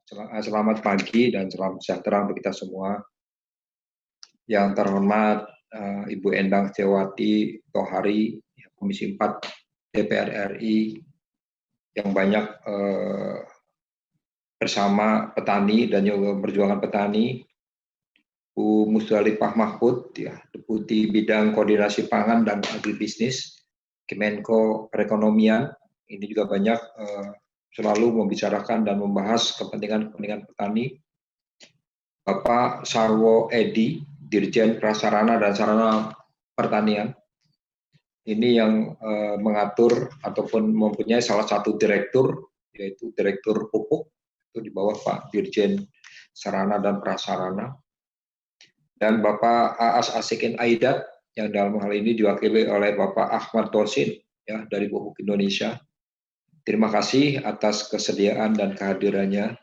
Selamat pagi dan salam sejahtera untuk kita semua. Yang terhormat Ibu Endang Setiawati Tohari, Komisi 4 DPR RI, yang banyak bersama petani dan juga perjuangan petani, Bu Musdalifah Mahfud, ya, Deputi Bidang Koordinasi Pangan dan Agribisnis, Kemenko Perekonomian, ini juga banyak selalu membicarakan dan membahas kepentingan petani. Bapak Sarwo Edi, Dirjen Prasarana dan Sarana Pertanian, ini yang mengatur ataupun mempunyai salah satu direktur, yaitu Direktur Pupuk, itu di bawah Pak Dirjen Sarana dan Prasarana. Dan Bapak Aas Asikin Aidat, yang dalam hal ini diwakili oleh Bapak Ahmad Tosin, ya, dari Pupuk Indonesia. Terima kasih atas kesediaan dan kehadirannya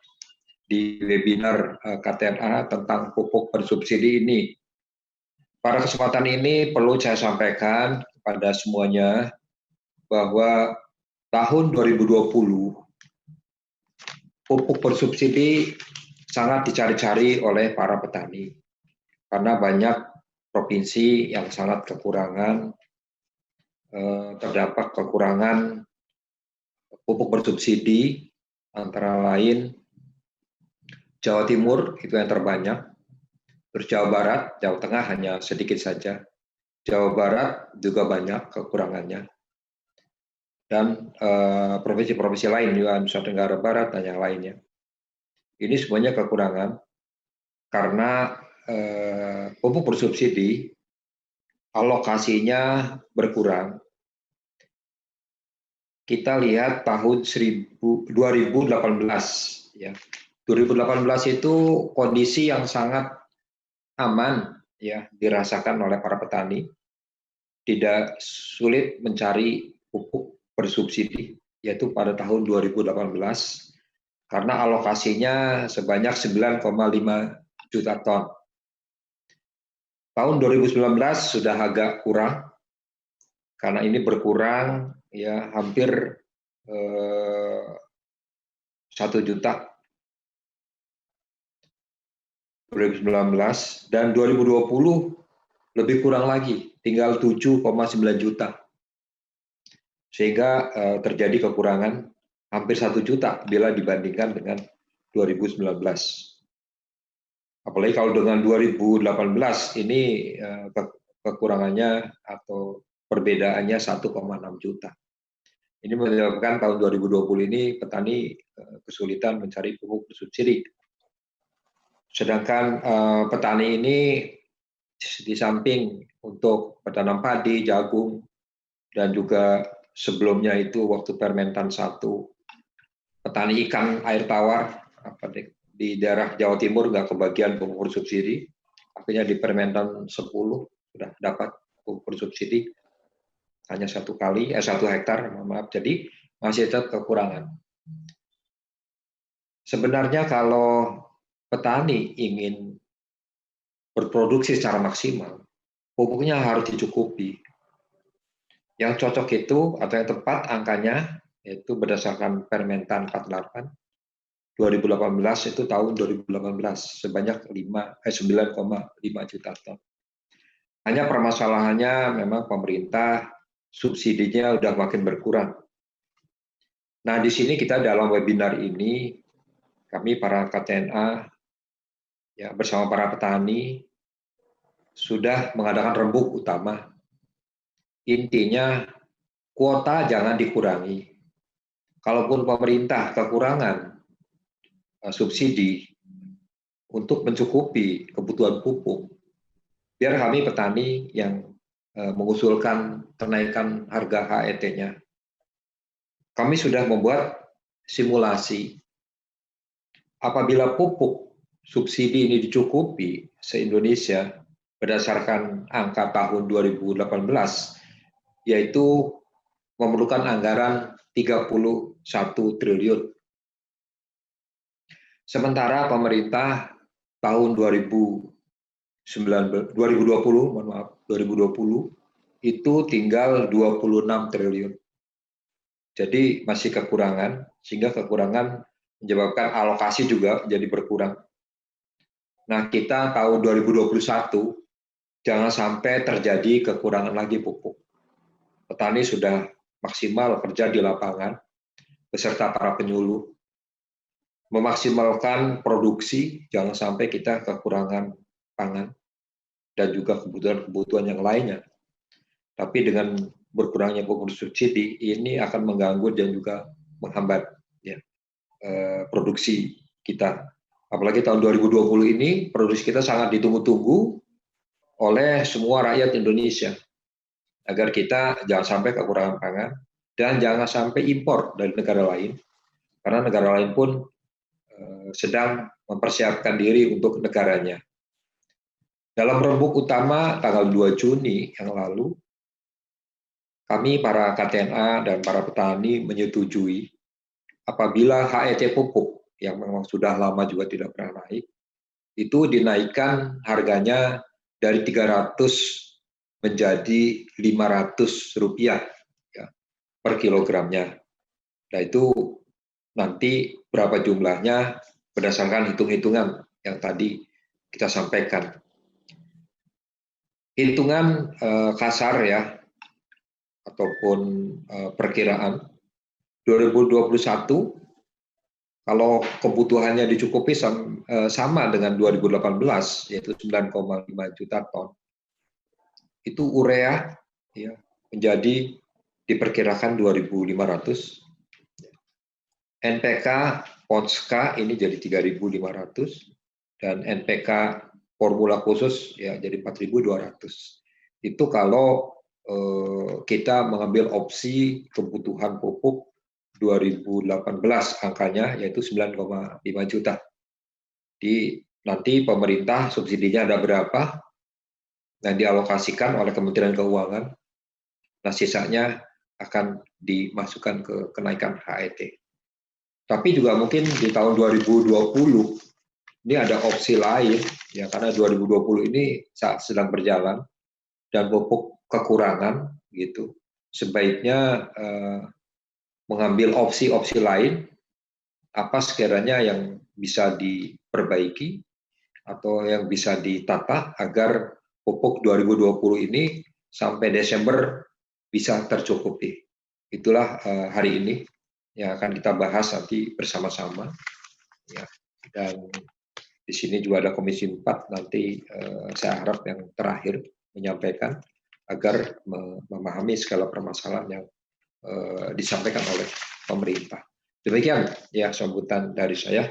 di webinar KTNA tentang pupuk bersubsidi ini. Pada kesempatan ini perlu saya sampaikan kepada semuanya bahwa tahun 2020 pupuk bersubsidi sangat dicari-cari oleh para petani karena banyak provinsi yang sangat kekurangan, terdapat kekurangan pupuk bersubsidi, antara lain Jawa Timur itu yang terbanyak, terus Jawa Barat, Jawa Tengah hanya sedikit saja, Jawa Barat juga banyak kekurangannya, dan provinsi-provinsi lain juga, Nusa Tenggara Barat dan yang lainnya. Ini semuanya kekurangan karena pupuk bersubsidi alokasinya berkurang. Kita lihat tahun 2018, ya. 2018 itu kondisi yang sangat aman, ya, dirasakan oleh para petani. Tidak sulit mencari pupuk bersubsidi, yaitu pada tahun 2018, karena alokasinya sebanyak 9,5 juta ton. Tahun 2019 sudah agak kurang, karena ini berkurang, ya, hampir 1 juta 2019, dan 2020 lebih kurang lagi, tinggal 7,9 juta. Sehingga terjadi kekurangan hampir 1 juta bila dibandingkan dengan 2019. Apalagi kalau dengan 2018 ini kekurangannya atau perbedaannya 1,6 juta. Ini menyebabkan tahun 2020 ini petani kesulitan mencari pupuk bersubsidi. Sedangkan petani ini di samping untuk bertanam padi, jagung, dan juga sebelumnya itu waktu Permentan 1, petani ikan air tawar di daerah Jawa Timur nggak kebagian pupuk bersubsidi, akhirnya di Permentan 10 sudah dapat pupuk bersubsidi hanya 1 hektar, maaf, jadi masih tetap kekurangan. Sebenarnya kalau petani ingin berproduksi secara maksimal, pupuknya harus dicukupi. Yang cocok itu atau yang tepat angkanya yaitu berdasarkan Permentan 48 2018 itu tahun 2018 sebanyak 9,5 juta ton. Hanya permasalahannya memang pemerintah subsidinya udah makin berkurang. Nah, di sini kita dalam webinar ini kami para KTNA, ya, bersama para petani sudah mengadakan rembuk utama. Intinya kuota jangan dikurangi. Kalaupun pemerintah kekurangan subsidi untuk mencukupi kebutuhan pupuk, biar kami petani yang mengusulkan kenaikan harga HET-nya. Kami sudah membuat simulasi. Apabila pupuk subsidi ini dicukupi se-Indonesia berdasarkan angka tahun 2018, yaitu memerlukan anggaran 31 triliun. Sementara pemerintah tahun 2020 itu tinggal 26 triliun. Jadi masih kekurangan, sehingga kekurangan menyebabkan alokasi juga jadi berkurang. Nah, kita tahun 2021 jangan sampai terjadi kekurangan lagi pupuk. Petani sudah maksimal kerja di lapangan beserta para penyuluh, memaksimalkan produksi, jangan sampai kita kekurangan pangan dan juga kebutuhan-kebutuhan yang lainnya. Tapi dengan berkurangnya pupuk subsidi ini akan mengganggu dan juga menghambat ya, produksi kita. Apalagi tahun 2020 ini produksi kita sangat ditunggu-tunggu oleh semua rakyat Indonesia agar kita jangan sampai kekurangan pangan dan jangan sampai impor dari negara lain, karena negara lain pun sedang mempersiapkan diri untuk negaranya. Dalam rembuk utama tanggal 2 Juni yang lalu, kami para KTNA dan para petani menyetujui apabila HET pupuk yang memang sudah lama juga tidak pernah naik, itu dinaikkan harganya dari 300 menjadi 500 rupiah ya, per kilogramnya. Nah itu nanti berapa jumlahnya berdasarkan hitung-hitungan yang tadi kita sampaikan. Hitungan kasar ya, ataupun perkiraan 2021 kalau kebutuhannya dicukupi sama dengan 2018 yaitu 9,5 juta ton, itu urea ya, menjadi diperkirakan 2.500, NPK Ponska ini jadi 3.500 dan NPK formula khusus ya jadi 4.200. Itu kalau kita mengambil opsi kebutuhan pupuk 2018 angkanya yaitu 9,5 juta. Nanti pemerintah subsidinya ada berapa yang dialokasikan oleh Kementerian Keuangan. Nah sisanya akan dimasukkan ke kenaikan HET. Tapi juga mungkin di tahun 2020 ini ada opsi lain ya, karena 2020 ini sedang berjalan dan pupuk kekurangan gitu. Sebaiknya mengambil opsi-opsi lain apa sekiranya yang bisa diperbaiki atau yang bisa ditata agar pupuk 2020 ini sampai Desember bisa tercukupi. Itulah hari ini yang akan kita bahas nanti bersama-sama. Ya, dan di sini juga ada Komisi 4 nanti saya harap yang terakhir menyampaikan agar memahami segala permasalahan yang disampaikan oleh pemerintah. Demikian ya sambutan dari saya.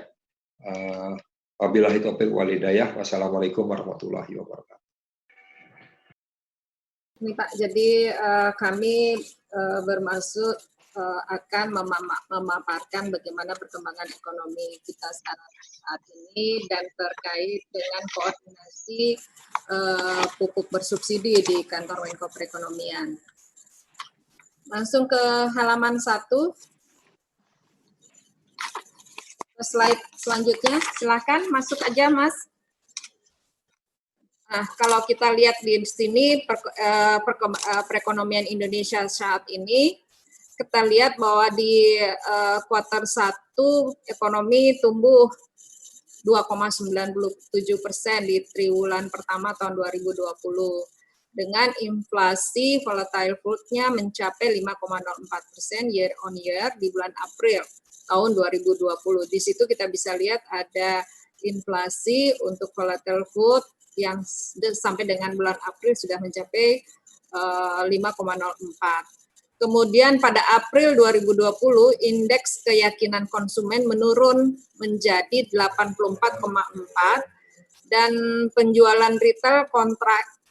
Wabillahi taufiq wal hidayah. Wassalamualaikum warahmatullahi wabarakatuh. Ini Pak, jadi kami bermaksud akan memaparkan bagaimana perkembangan ekonomi kita saat ini dan terkait dengan koordinasi pupuk bersubsidi di kantor Menko Perekonomian. Langsung ke halaman 1. Slide selanjutnya, silakan masuk aja Mas. Nah, kalau kita lihat di sini perekonomian Indonesia saat ini, kita lihat bahwa di kuartal 1 ekonomi tumbuh 2,97% di triwulan pertama tahun 2020 dengan inflasi volatile food-nya mencapai 5,04% year on year di bulan April tahun 2020. Di situ kita bisa lihat ada inflasi untuk volatile food yang sampai dengan bulan April sudah mencapai 5,04. Kemudian pada April 2020 indeks keyakinan konsumen menurun menjadi 84,4 dan penjualan retail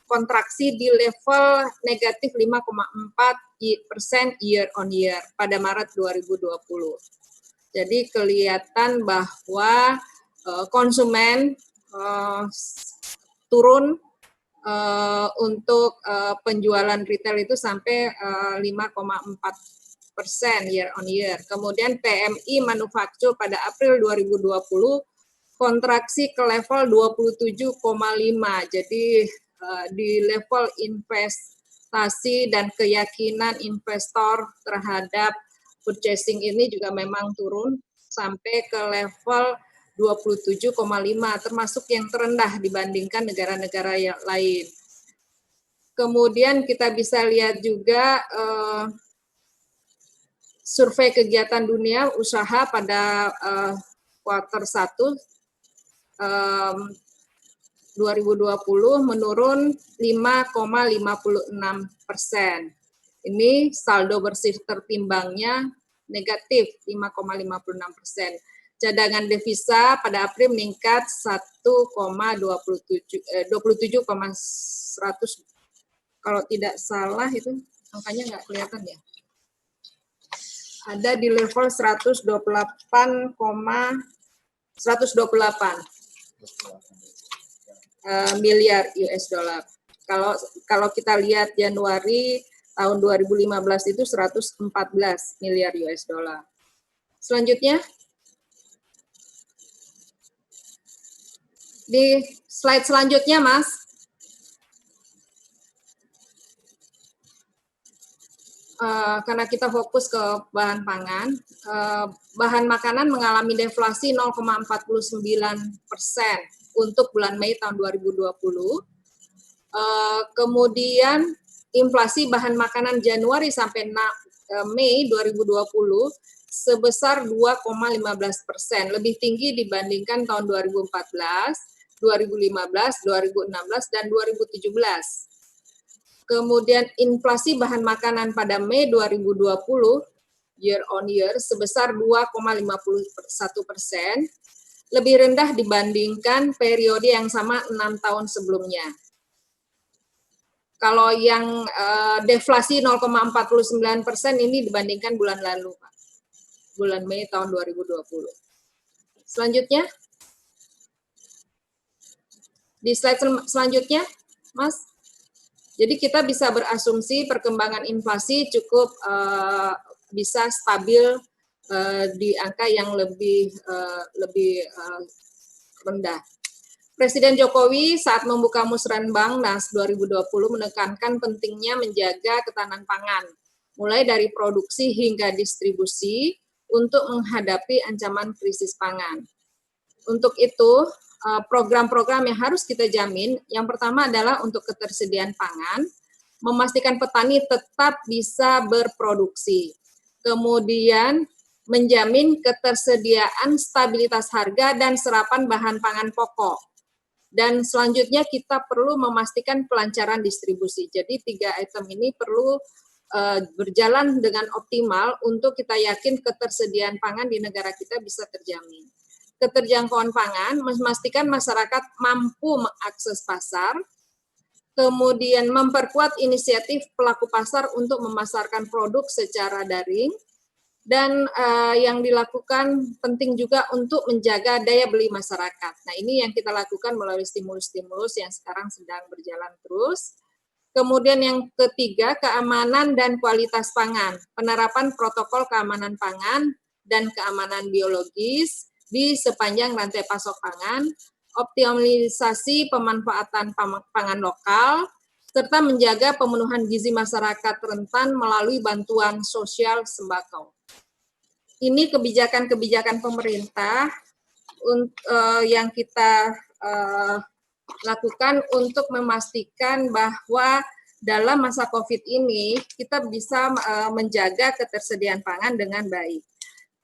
kontraksi di level negatif 5,4% year on year pada Maret 2020. Jadi kelihatan bahwa konsumen turun untuk penjualan retail itu sampai 5,4% year on year. Kemudian PMI manufaktur pada April 2020 kontraksi ke level 27,5. Jadi di level investasi dan keyakinan investor terhadap purchasing ini juga memang turun sampai ke level 27,5, termasuk yang terendah dibandingkan negara-negara yang lain. Kemudian kita bisa lihat juga survei kegiatan dunia usaha pada kuartal 1 2020 menurun 5,56%. Ini saldo bersih tertimbangnya negatif 5,56%. Cadangan devisa pada April meningkat 27,100, kalau tidak salah itu angkanya nggak kelihatan ya. Ada di level 128 miliar US dollar. Kalau kita lihat Januari tahun 2015 itu 114 miliar US dollar. Selanjutnya, di slide selanjutnya, Mas. Karena kita fokus ke bahan pangan, bahan makanan mengalami deflasi 0,49% untuk bulan Mei tahun 2020. Kemudian inflasi bahan makanan Januari sampai Mei 2020 sebesar 2,15%, lebih tinggi dibandingkan tahun 2014, 2015, 2016, dan 2017. Kemudian inflasi bahan makanan pada Mei 2020 year on year sebesar 2,51%, lebih rendah dibandingkan periode yang sama 6 tahun sebelumnya. Kalau yang deflasi 0,49% ini dibandingkan bulan lalu, Pak. Bulan Mei tahun 2020. Selanjutnya, di slide selanjutnya, Mas. Jadi kita bisa berasumsi perkembangan inflasi cukup bisa stabil di angka yang lebih rendah. Presiden Jokowi saat membuka Musrenbangnas 2020 menekankan pentingnya menjaga ketahanan pangan, mulai dari produksi hingga distribusi untuk menghadapi ancaman krisis pangan. Untuk itu, program-program yang harus kita jamin, yang pertama adalah untuk ketersediaan pangan, memastikan petani tetap bisa berproduksi. Kemudian, menjamin ketersediaan stabilitas harga dan serapan bahan pangan pokok. Dan selanjutnya kita perlu memastikan kelancaran distribusi. Jadi 3 item ini perlu berjalan dengan optimal untuk kita yakin ketersediaan pangan di negara kita bisa terjamin. Keterjangkauan pangan, memastikan masyarakat mampu mengakses pasar, kemudian memperkuat inisiatif pelaku pasar untuk memasarkan produk secara daring, dan yang dilakukan penting juga untuk menjaga daya beli masyarakat. Nah, ini yang kita lakukan melalui stimulus-stimulus yang sekarang sedang berjalan terus. Kemudian yang ketiga, keamanan dan kualitas pangan, penerapan protokol keamanan pangan dan keamanan biologis di sepanjang rantai pasok pangan, optimalisasi pemanfaatan pangan lokal, serta menjaga pemenuhan gizi masyarakat rentan melalui bantuan sosial sembako. Ini kebijakan-kebijakan pemerintah yang kita lakukan untuk memastikan bahwa dalam masa COVID ini kita bisa menjaga ketersediaan pangan dengan baik.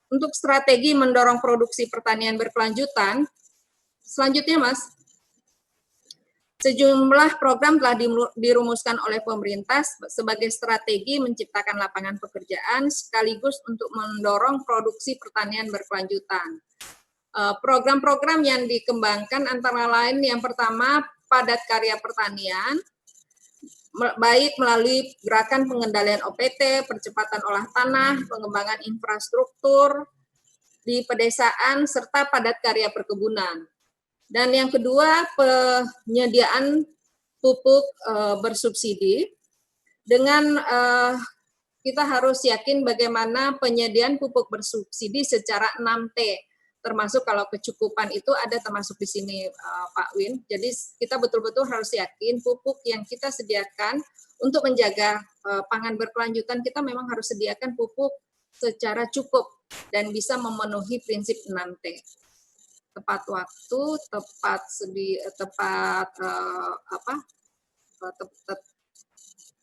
Untuk strategi mendorong produksi pertanian berkelanjutan, selanjutnya Mas, sejumlah program telah dirumuskan oleh pemerintah sebagai strategi menciptakan lapangan pekerjaan sekaligus untuk mendorong produksi pertanian berkelanjutan. Program-program yang dikembangkan antara lain yang pertama, padat karya pertanian, baik melalui gerakan pengendalian OPT, percepatan olah tanah, pengembangan infrastruktur di pedesaan, serta padat karya perkebunan. Dan yang kedua, penyediaan pupuk bersubsidi. Dengan kita harus yakin bagaimana penyediaan pupuk bersubsidi secara 6T, termasuk kalau kecukupan itu ada termasuk di sini Pak Win. Jadi kita betul-betul harus yakin pupuk yang kita sediakan untuk menjaga pangan berkelanjutan, kita memang harus sediakan pupuk secara cukup dan bisa memenuhi prinsip 6T. Tepat waktu,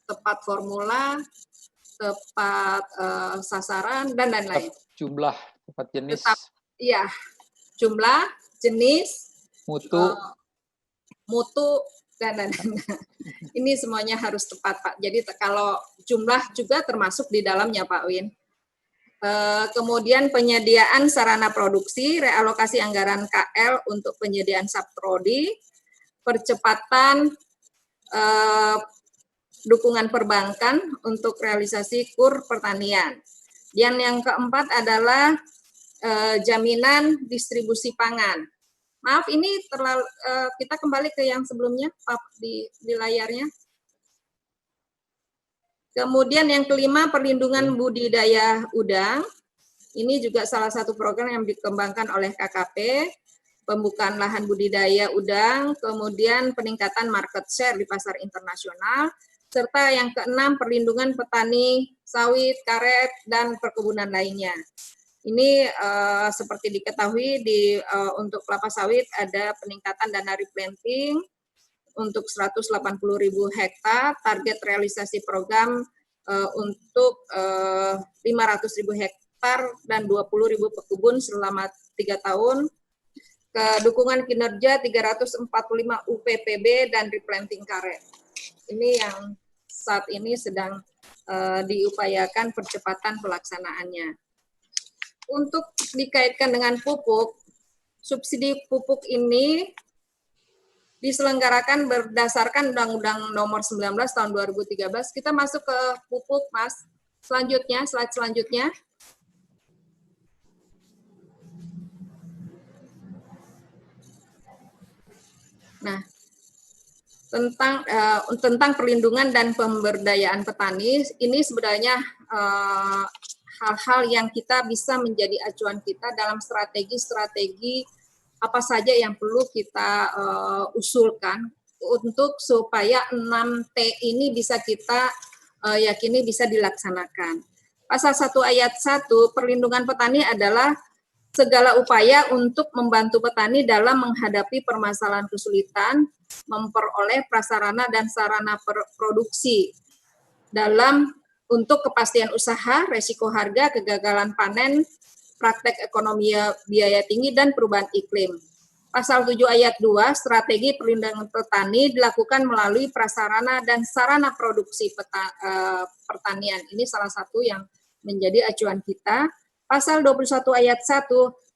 tepat formula, tepat sasaran, dan lain-lain. Jumlah, tepat jenis. Iya, jumlah, jenis, mutu, dan lain-lain. Ini semuanya harus tepat, Pak. Jadi kalau jumlah juga termasuk di dalamnya, Pak Win. Kemudian penyediaan sarana produksi, realokasi anggaran KL untuk penyediaan subprodi, percepatan dukungan perbankan untuk realisasi KUR pertanian. Dan yang keempat adalah jaminan distribusi pangan. Maaf, ini kita kembali ke yang sebelumnya, Pak, di layarnya. Kemudian yang kelima, perlindungan budidaya udang. Ini juga salah satu program yang dikembangkan oleh KKP, pembukaan lahan budidaya udang, kemudian peningkatan market share di pasar internasional, serta yang keenam, perlindungan petani sawit, karet, dan perkebunan lainnya. Ini seperti diketahui untuk kelapa sawit ada peningkatan dana replanting untuk 180.000 hektar, target realisasi program untuk 500.000 hektar dan 20.000 pekebun selama 3 tahun, dukungan kinerja 345 UPPB dan replanting karet. Ini yang saat ini sedang diupayakan percepatan pelaksanaannya. Untuk dikaitkan dengan pupuk, subsidi pupuk ini diselenggarakan berdasarkan Undang-Undang Nomor 19 Tahun 2013. Kita masuk ke pupuk, Mas. Selanjutnya, slide selanjutnya. Nah, tentang perlindungan dan pemberdayaan petani, ini sebenarnya hal-hal yang kita bisa menjadi acuan kita dalam strategi-strategi apa saja yang perlu kita usulkan untuk supaya 6T ini bisa kita yakini bisa dilaksanakan. Pasal 1 ayat 1, perlindungan petani adalah segala upaya untuk membantu petani dalam menghadapi permasalahan kesulitan, memperoleh prasarana dan sarana produksi untuk kepastian usaha, resiko harga, kegagalan panen, praktek ekonomi biaya tinggi, dan perubahan iklim. Pasal 7 ayat 2, strategi perlindungan petani dilakukan melalui prasarana dan sarana produksi pertanian. Ini salah satu yang menjadi acuan kita. Pasal 21 ayat 1,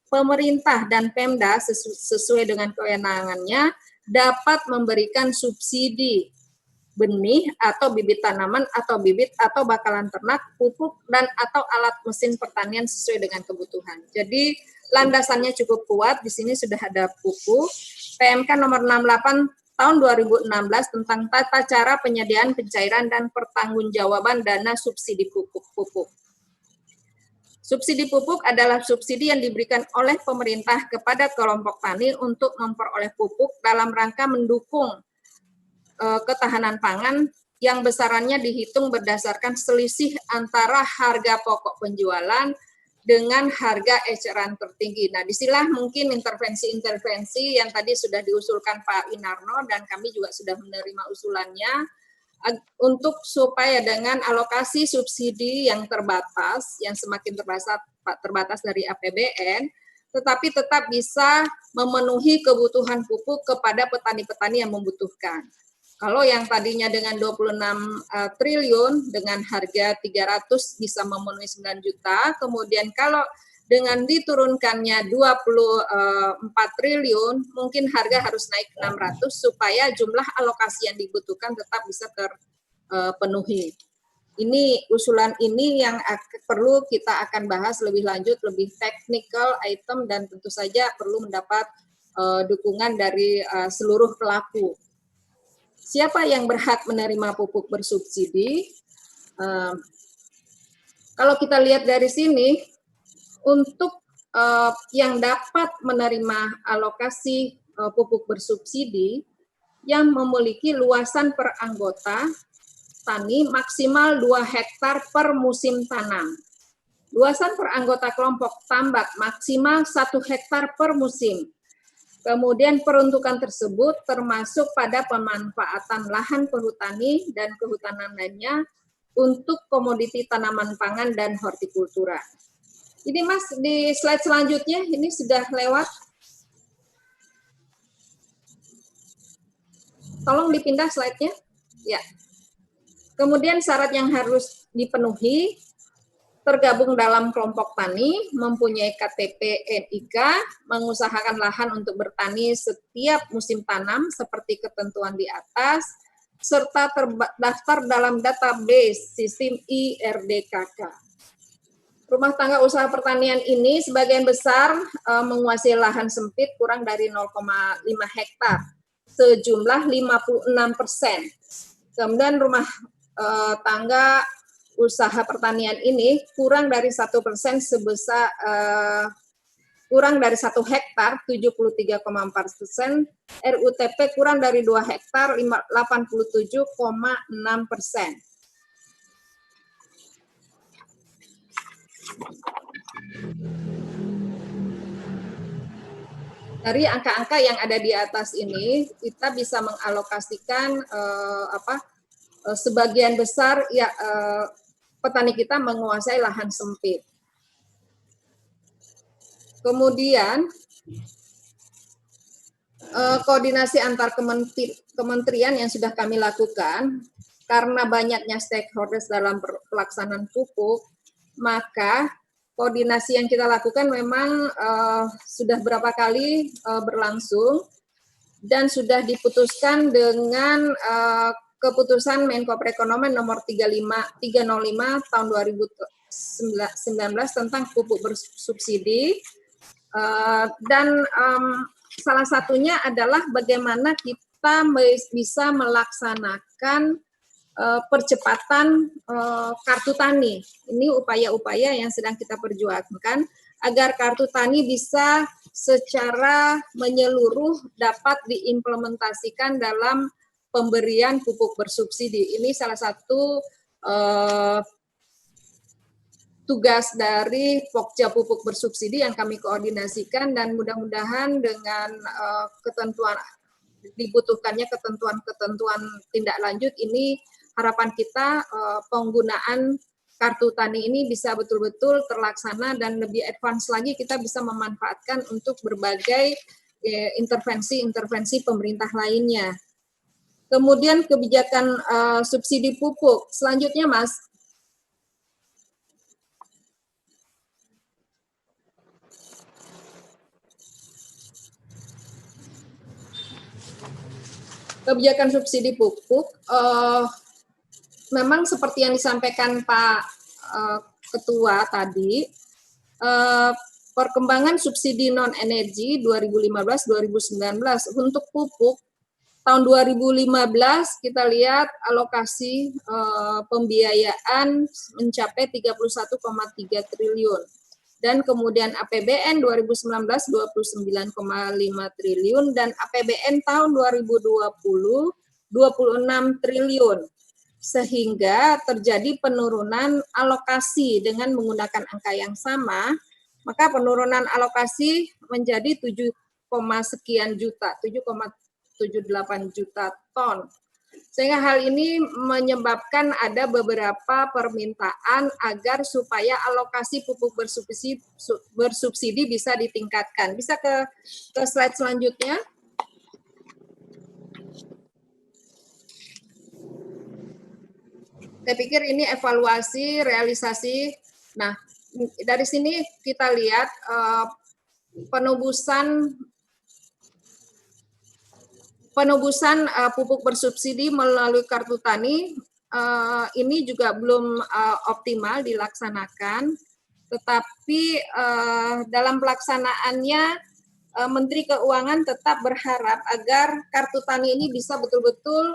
pemerintah dan Pemda sesuai dengan kewenangannya dapat memberikan subsidi benih atau bibit tanaman atau bibit atau bakalan ternak, pupuk, dan atau alat mesin pertanian sesuai dengan kebutuhan. Jadi landasannya cukup kuat, di sini sudah ada pupuk. PMK nomor 68 tahun 2016 tentang tata cara penyediaan, pencairan, dan pertanggungjawaban dana subsidi pupuk. Subsidi pupuk adalah subsidi yang diberikan oleh pemerintah kepada kelompok tani untuk memperoleh pupuk dalam rangka mendukung ketahanan pangan yang besarannya dihitung berdasarkan selisih antara harga pokok penjualan dengan harga eceran tertinggi. Nah, disinilah mungkin intervensi-intervensi yang tadi sudah diusulkan Pak Winarno dan kami juga sudah menerima usulannya untuk supaya dengan alokasi subsidi yang terbatas, yang semakin terbatas dari APBN, tetapi tetap bisa memenuhi kebutuhan pupuk kepada petani-petani yang membutuhkan. Kalau yang tadinya dengan 26 triliun dengan harga 300 bisa memenuhi 9 juta, kemudian kalau dengan diturunkannya 24 triliun, mungkin harga harus naik 600 supaya jumlah alokasi yang dibutuhkan tetap bisa terpenuhi. Ini usulan ini yang perlu kita akan bahas lebih lanjut, lebih technical item, dan tentu saja perlu mendapat dukungan dari seluruh pelaku. Siapa yang berhak menerima pupuk bersubsidi? Kalau kita lihat dari sini, untuk yang dapat menerima alokasi pupuk bersubsidi yang memiliki luasan per anggota tani maksimal 2 hektar per musim tanam. Luasan per anggota kelompok tambak maksimal 1 hektar per musim. Kemudian peruntukan tersebut termasuk pada pemanfaatan lahan perhutani dan kehutanan lainnya untuk komoditi tanaman pangan dan hortikultura. Ini Mas, di slide selanjutnya, ini sudah lewat. Tolong dipindah slide-nya. Ya. Kemudian syarat yang harus dipenuhi, tergabung dalam kelompok tani, mempunyai KTP NIK, mengusahakan lahan untuk bertani setiap musim tanam seperti ketentuan di atas, serta terdaftar dalam database sistem IRDKK. Rumah tangga usaha pertanian ini sebagian besar menguasai lahan sempit kurang dari 0,5 hektar, sejumlah 56%. Kemudian rumah tangga usaha pertanian ini kurang dari 1% sebesar kurang dari 1 hektar 73,4%, RUTP kurang dari 2 hektar 87,6%. Dari angka-angka yang ada di atas ini, kita bisa mengalokasikan sebagian besar ya petani kita menguasai lahan sempit. Kemudian koordinasi antar kementerian yang sudah kami lakukan, karena banyaknya stakeholders dalam pelaksanaan pupuk, maka koordinasi yang kita lakukan memang sudah berapa kali berlangsung dan sudah diputuskan dengan keputusan Menko Perekonomian nomor 305 tahun 2019 tentang pupuk bersubsidi, dan salah satunya adalah bagaimana kita bisa melaksanakan percepatan kartu tani. Ini upaya-upaya yang sedang kita perjuangkan agar kartu tani bisa secara menyeluruh dapat diimplementasikan dalam pemberian pupuk bersubsidi. Ini salah satu tugas dari Pokja pupuk bersubsidi yang kami koordinasikan, dan mudah-mudahan dengan ketentuan dibutuhkannya ketentuan-ketentuan tindak lanjut ini, harapan kita penggunaan kartu tani ini bisa betul-betul terlaksana dan lebih advance lagi kita bisa memanfaatkan untuk berbagai intervensi-intervensi pemerintah lainnya. Kemudian kebijakan subsidi pupuk. Selanjutnya, Mas. Kebijakan subsidi pupuk, memang seperti yang disampaikan Pak Ketua tadi, perkembangan subsidi non-energi 2015-2019 untuk pupuk tahun 2015 kita lihat alokasi pembiayaan mencapai 31,3 triliun. Dan kemudian APBN 2019 29,5 triliun dan APBN tahun 2020 26 triliun. Sehingga terjadi penurunan alokasi dengan menggunakan angka yang sama, maka penurunan alokasi menjadi 7, sekian juta, 7,78 juta ton. Sehingga hal ini menyebabkan ada beberapa permintaan agar supaya alokasi pupuk bersubsidi bisa ditingkatkan. Bisa ke slide selanjutnya. Saya pikir ini evaluasi, realisasi. Nah, dari sini kita lihat penubusan pupuk bersubsidi melalui kartu tani ini juga belum optimal dilaksanakan, tetapi dalam pelaksanaannya Menteri Keuangan tetap berharap agar kartu tani ini bisa betul-betul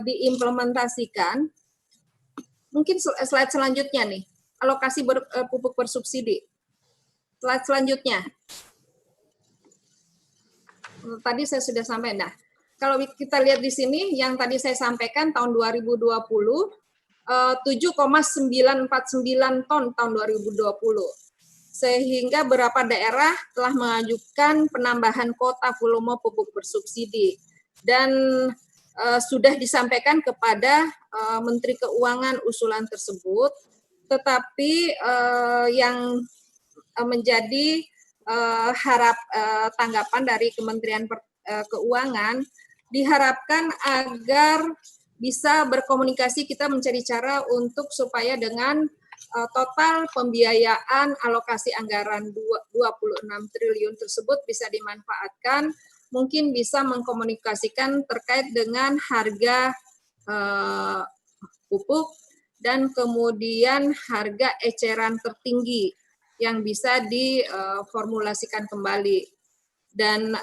diimplementasikan. Mungkin slide selanjutnya nih, alokasi pupuk bersubsidi. Slide selanjutnya. Tadi saya sudah sampaikan. Nah, kalau kita lihat di sini yang tadi saya sampaikan tahun 2020 7,949 ton tahun 2020. Sehingga beberapa daerah telah mengajukan penambahan kuota volume pupuk bersubsidi dan sudah disampaikan kepada Menteri Keuangan usulan tersebut, tetapi yang menjadi tanggapan dari Kementerian Keuangan diharapkan agar bisa berkomunikasi, kita mencari cara untuk supaya dengan total pembiayaan alokasi anggaran 26 triliun tersebut bisa dimanfaatkan, mungkin bisa mengkomunikasikan terkait dengan harga pupuk dan kemudian harga eceran tertinggi yang bisa diformulasikan kembali. Dan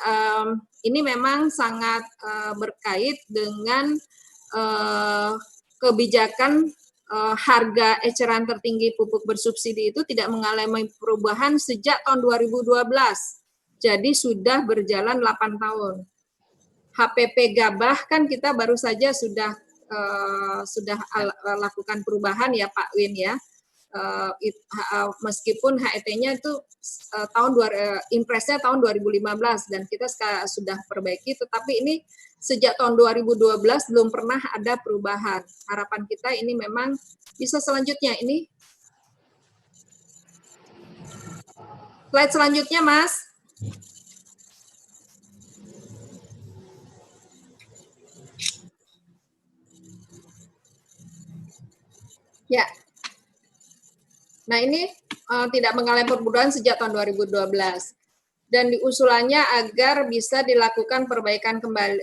ini memang sangat berkait dengan kebijakan harga eceran tertinggi pupuk bersubsidi itu tidak mengalami perubahan sejak tahun 2012. Jadi sudah berjalan 8 tahun. HPP Gabah kan kita baru saja sudah lakukan perubahan ya Pak Win ya. Meskipun HET-nya itu impresnya tahun 2015 dan kita sudah perbaiki, tetapi ini sejak tahun 2012 belum pernah ada perubahan. Harapan kita ini memang bisa selanjutnya ini. Slide selanjutnya, Mas. Ya. Nah, ini tidak mengalami perubahan sejak tahun 2012. Dan diusulannya agar bisa dilakukan perbaikan kembali,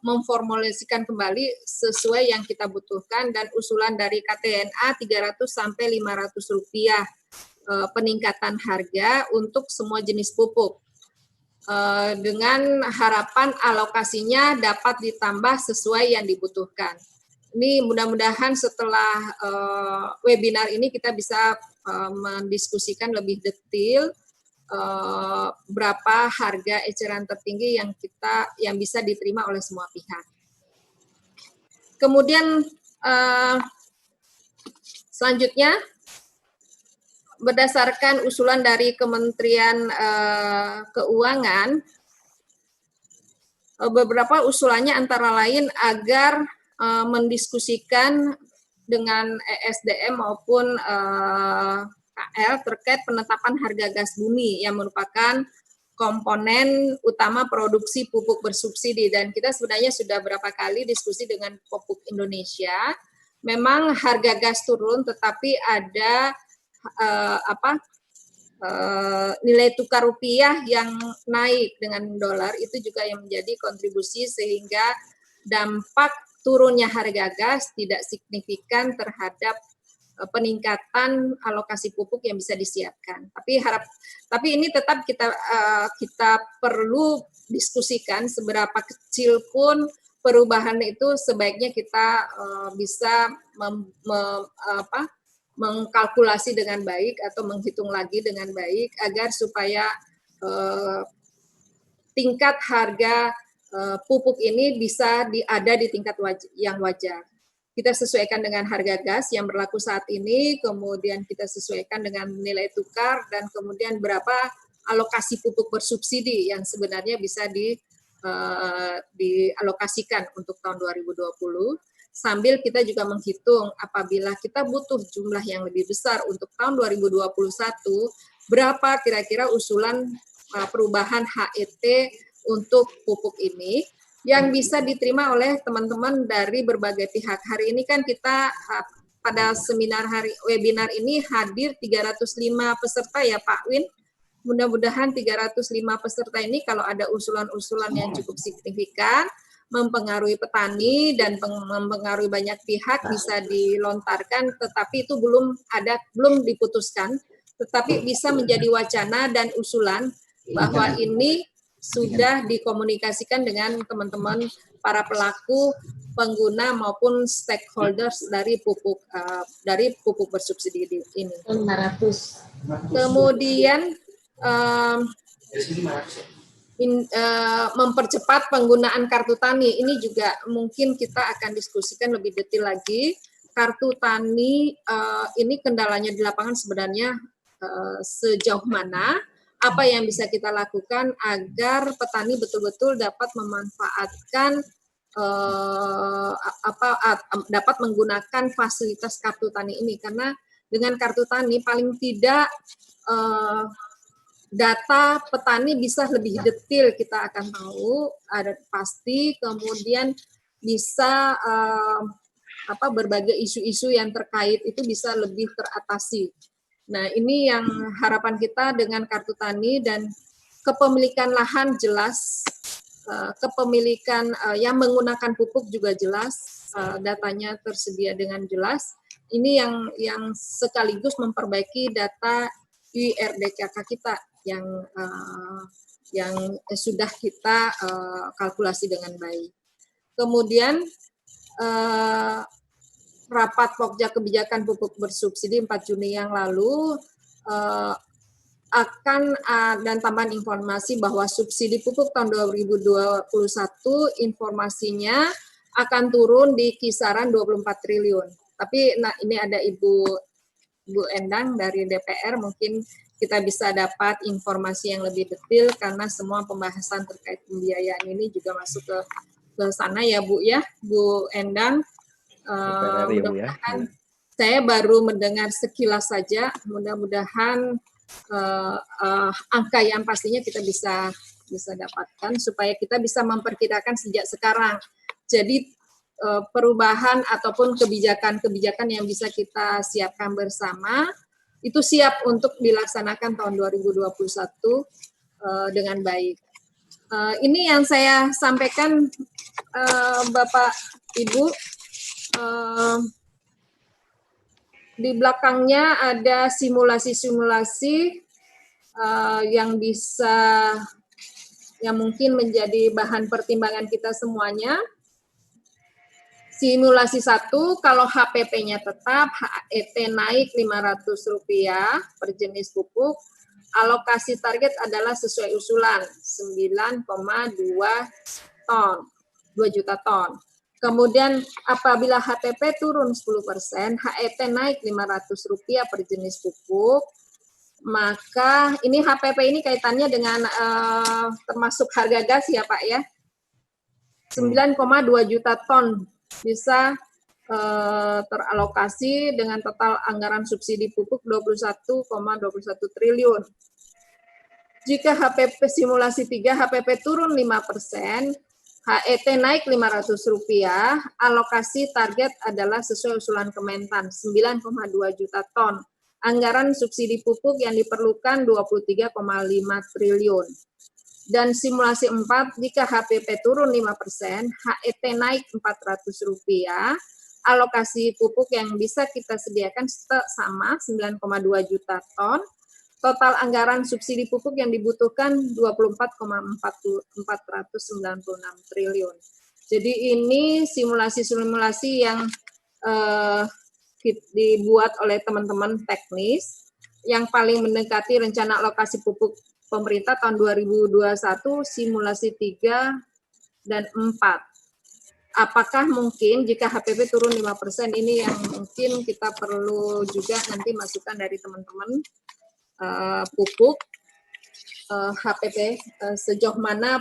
memformulasikan kembali sesuai yang kita butuhkan, dan usulan dari KTNA 300 sampai 500 rupiah peningkatan harga untuk semua jenis pupuk. Dengan harapan alokasinya dapat ditambah sesuai yang dibutuhkan. Ini mudah-mudahan setelah webinar ini kita bisa mendiskusikan lebih detail berapa harga eceran tertinggi yang bisa diterima oleh semua pihak. Kemudian selanjutnya, berdasarkan usulan dari Kementerian Keuangan, beberapa usulannya antara lain agar mendiskusikan dengan ESDM maupun KL terkait penetapan harga gas bumi yang merupakan komponen utama produksi pupuk bersubsidi. Dan kita sebenarnya sudah berapa kali diskusi dengan Pupuk Indonesia. Memang harga gas turun, tetapi ada nilai tukar rupiah yang naik dengan dolar, itu juga yang menjadi kontribusi sehingga dampak turunnya harga gas tidak signifikan terhadap peningkatan alokasi pupuk yang bisa disiapkan. Tapi ini tetap kita perlu diskusikan seberapa kecil pun perubahan itu sebaiknya kita bisa mengkalkulasi dengan baik atau menghitung lagi dengan baik agar supaya tingkat harga pupuk ini bisa ada di tingkat yang wajar. Kita sesuaikan dengan harga gas yang berlaku saat ini, kemudian kita sesuaikan dengan nilai tukar, dan kemudian berapa alokasi pupuk bersubsidi yang sebenarnya bisa dialokasikan untuk tahun 2020. Sambil kita juga menghitung apabila kita butuh jumlah yang lebih besar untuk tahun 2021, berapa kira-kira usulan perubahan HET untuk pupuk ini yang bisa diterima oleh teman-teman dari berbagai pihak. Hari ini kan kita pada webinar ini hadir 305 peserta ya Pak Win. Mudah-mudahan 305 peserta ini kalau ada usulan-usulan yang cukup signifikan, mempengaruhi petani dan mempengaruhi banyak pihak bisa dilontarkan, tetapi itu belum diputuskan, tetapi bisa menjadi wacana dan usulan bahwa ini sudah dikomunikasikan dengan teman-teman para pelaku, pengguna maupun stakeholders dari pupuk bersubsidi ini. Kemudian mempercepat penggunaan kartu tani, ini juga mungkin kita akan diskusikan lebih detail lagi kartu tani ini kendalanya di lapangan sebenarnya sejauh mana, apa yang bisa kita lakukan agar petani betul-betul dapat memanfaatkan dapat menggunakan fasilitas kartu tani ini, karena dengan kartu tani paling tidak data petani bisa lebih detail, kita akan tahu ada pasti, kemudian bisa berbagai isu-isu yang terkait itu bisa lebih teratasi. Nah, ini yang harapan kita dengan kartu tani, dan kepemilikan lahan jelas, kepemilikan yang menggunakan pupuk juga jelas, datanya tersedia dengan jelas. Ini yang sekaligus memperbaiki data IRDKK kita yang sudah kita kalkulasi dengan baik. Kemudian rapat Pokja kebijakan pupuk bersubsidi 4 Juni yang lalu dan tambahan informasi bahwa subsidi pupuk tahun 2021 informasinya akan turun di kisaran 24 triliun. Tapi ini ada Bu Endang dari DPR, mungkin kita bisa dapat informasi yang lebih detail karena semua pembahasan terkait pembiayaan ini juga masuk ke sana ya Bu Endang. Mudah-mudahan saya baru mendengar sekilas saja, mudah-mudahan angka yang pastinya kita bisa dapatkan supaya kita bisa memperkirakan sejak sekarang. Jadi perubahan ataupun kebijakan-kebijakan yang bisa kita siapkan bersama itu siap untuk dilaksanakan tahun 2021 dengan baik. Ini yang saya sampaikan Bapak Ibu. Di belakangnya ada simulasi-simulasi yang mungkin menjadi bahan pertimbangan kita semuanya. Simulasi 1, kalau HPP-nya tetap, HET naik Rp500 per jenis pupuk, alokasi target adalah sesuai usulan 9,2 juta ton. Kemudian apabila HTP turun 10%, HET naik Rp500 per jenis pupuk, maka ini HPP ini kaitannya dengan termasuk harga gas ya Pak ya, 9,2 juta ton bisa teralokasi dengan total anggaran subsidi pupuk 21,21 triliun. Jika HPP simulasi 3, HPP turun 5%, HET naik Rp500, alokasi target adalah sesuai usulan Kementan, 9,2 juta ton. Anggaran subsidi pupuk yang diperlukan 23,5 triliun. Dan simulasi 4, jika HPP turun 5%, HET naik Rp400, alokasi pupuk yang bisa kita sediakan sama 9,2 juta ton. Total anggaran subsidi pupuk yang dibutuhkan 24,496 triliun. Jadi ini simulasi-simulasi yang dibuat oleh teman-teman teknis yang paling mendekati rencana alokasi pupuk pemerintah tahun 2021, simulasi 3 dan 4. Apakah mungkin jika HPP turun 5%, ini yang mungkin kita perlu juga nanti masukan dari teman-teman pupuk HPP, sejauh mana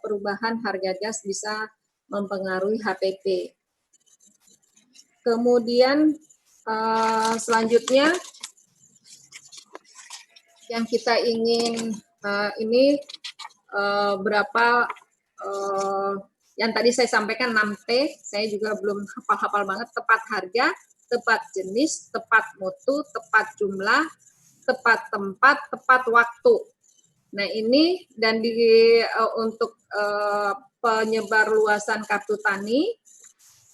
perubahan harga gas bisa mempengaruhi HPP. Kemudian selanjutnya yang kita ingin ini berapa yang tadi saya sampaikan 6T, saya juga belum hafal-hafal banget, tepat harga, tepat jenis, tepat mutu, tepat jumlah, tepat tempat, tepat waktu. Nah ini dan untuk penyebar luasan kartu tani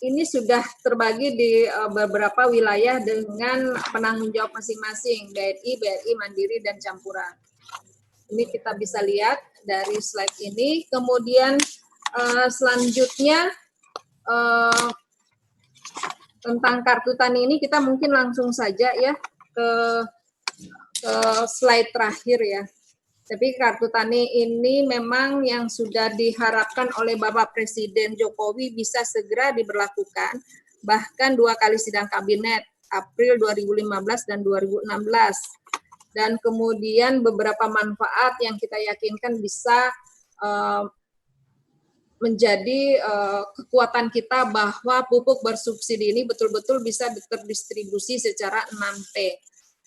ini sudah terbagi di beberapa wilayah dengan penanggung jawab masing-masing, BRI, Mandiri, dan campuran. Ini kita bisa lihat dari slide ini. Kemudian selanjutnya tentang kartu tani ini kita mungkin langsung saja ya ke slide terakhir ya. Tapi kartu tani ini memang yang sudah diharapkan oleh Bapak Presiden Jokowi bisa segera diberlakukan bahkan 2 kali sidang kabinet, April 2015 dan 2016. Dan kemudian beberapa manfaat yang kita yakinkan bisa menjadi kekuatan kita bahwa pupuk bersubsidi ini betul-betul bisa terdistribusi secara 6T